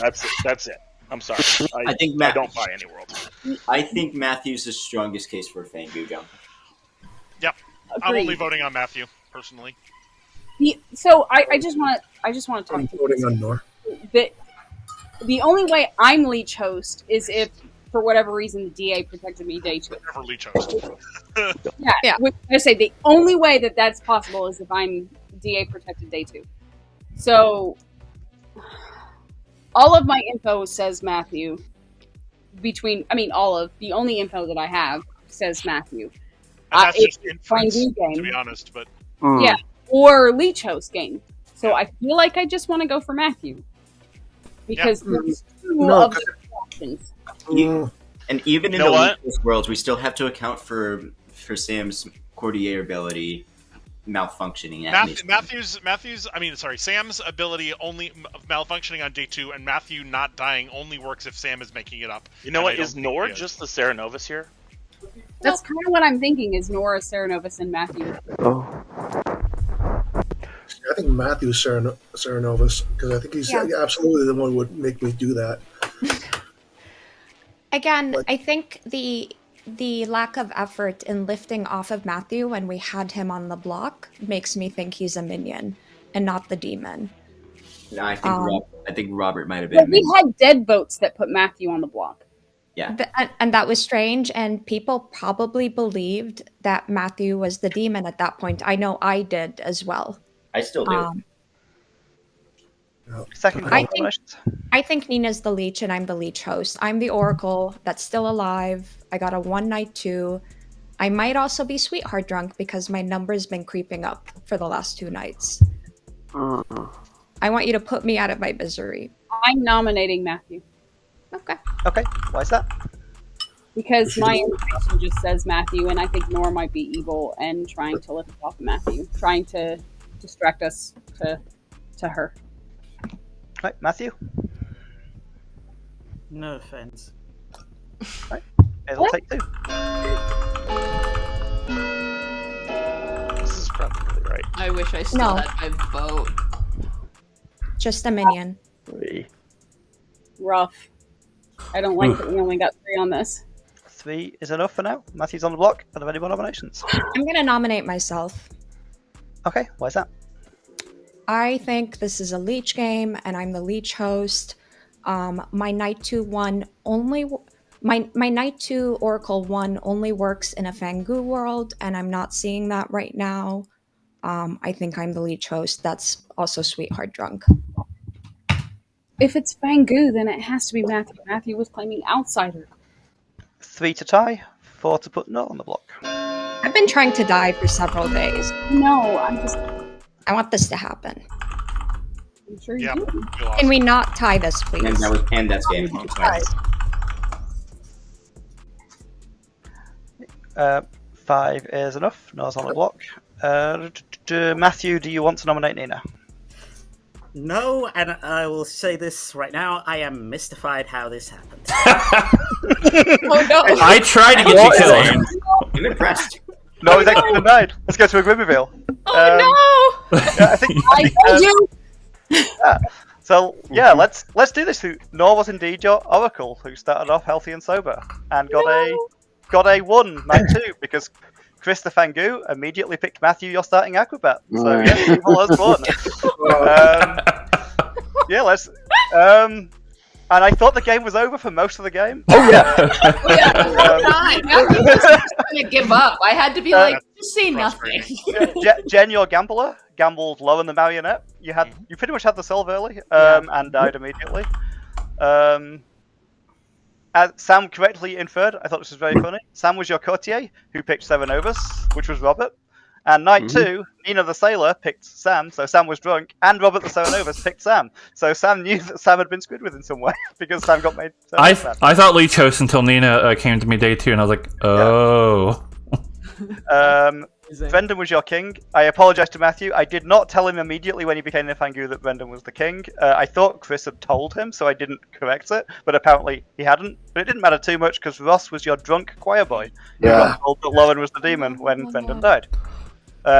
That's it. That's it. I'm sorry. I think I don't buy any world. I think Matthew's the strongest case for Fangu jump. Yep, I'm Agreed. only voting on Matthew personally. So I just want to talk I'm to voting you. on Nor. The only way I'm leech host is if, for whatever reason, the DA protected me day 2. Never leech host. Yeah. I say the only way that that's possible is if I'm DA protected day 2. So all of my info says Matthew. The only info that I have says Matthew. And that's It's just inference, Fangu game. to be honest. But Yeah, or leech host game. So I feel like I just want to go for Matthew because there's two No, of the options. And even You in know the what? Lucas worlds, we still have to account for Sam's courtier ability malfunctioning. Sam's ability only malfunctioning on day 2, and Matthew not dying only works if Sam is making it up. You know what? Is Nor just the Serenovus here? That's kind of what I'm thinking is Nora, Serenovus, and Matthew. Oh. I think Matthew's Serenovus, because I think he's absolutely the one who would make me do that. Again, I think the lack of effort in lifting off of Matthew when we had him on the block makes me think he's a minion and not the demon. No, I think Robert might have But been. we had deadbolts that put Matthew on the block. Yeah. And that was strange, and people probably believed that Matthew was the demon at that point. I know I did as well. I still do. Second I think Nina's the leech and I'm the leech host. I'm the oracle that's still alive. I got a 1 night 2. I might also be sweetheart drunk because my number's been creeping up for the last 2 nights. I want you to put me out of my misery. I'm nominating Matthew. Okay, why is that? Because my information just says Matthew, and I think Nora might be evil and trying to lift off Matthew, trying to distract us to her. Right, Matthew? No offense. Right, it'll take 2. This is probably right. I wish I still No. had my vote. Just a minion. Rough. I don't like that we only got 3 on this. 3 is enough for now. Matthew's on the block. Are there any more nominations? I'm going to nominate myself. Okay, why is that? I think this is a leech game, and I'm the leech host. My Night 2 1 only... My Night 2 Oracle 1 only works in a Fangu world, and I'm not seeing that right now. I think I'm the leech host. That's also Sweetheart Drunk. If it's Fangu, then it has to be Matthew. Matthew was claiming outsider. 3 to tie, 4 to put no on the block. I've been trying to die for several days. No, I'm just... I want this to happen. I'm sure you do. Can we not tie this, please? And that's game. Oh, 5 is enough. No's on the block. Matthew, do you want to nominate Nina? No, and I will say this right now. I am mystified how this happened. Oh no! I tried to get you killed. I'm impressed. No, he's actually denied. Let's go to a grim reveal. Oh no! Yeah, I think. I told you. Yeah. So yeah, let's do this. Nor was indeed your oracle, who started off healthy and sober, and got a 1 night 2 because Chris the Fangu immediately picked Matthew, your starting acrobat. So yes, evil has won. Yeah, let's. And I thought the game was over for most of the game. Oh yeah. Matthew was just gonna give up. I had to be like, just say nothing. Jen, your gambler, gambled low in the marionette. You pretty much had the solve early, and died immediately. As Sam correctly inferred, I thought this was very funny. Sam was your courtier, who picked Serenovus, which was Robert. And night 2, Nina the Sailor picked Sam, so Sam was drunk, and Robert the Serenovus picked Sam. So Sam knew that Sam had been screwed with in some way, because Sam got made I thought Lee chose until Nina came to me day 2, and I was like, oh. Brendan was your king. I apologise to Matthew. I did not tell him immediately when he became the Fangu that Brendan was the king. I thought Chris had told him, so I didn't correct it, but apparently he hadn't. But it didn't matter too much, because Ross was your drunk choir boy. Who got told that Lauren was the demon when Brendan died.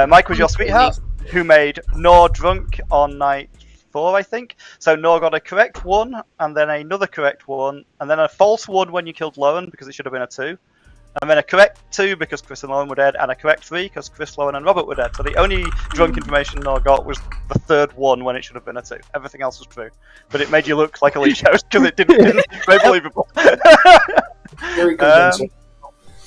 Mike was your sweetheart, who made Nor drunk on night 4, I think. So Nor got a correct 1, and then another correct 1, and then a false 1 when you killed Lauren, because it should have been a 2. And then a correct 2 because Chris and Lauren were dead, and a correct 3 because Chris, Lauren, and Robert were dead. So the only drunk information Nor got was the third 1 when it should have been a 2. Everything else was true. But it made you look like a leech host because it didn't. Very believable. Very convincing.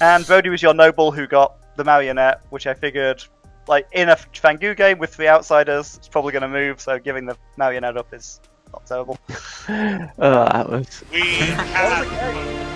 And Brody was your noble who got the marionette, which I figured, like, in a Fangu game with 3 outsiders, it's probably going to move, so giving the marionette up is not terrible. That was... We have...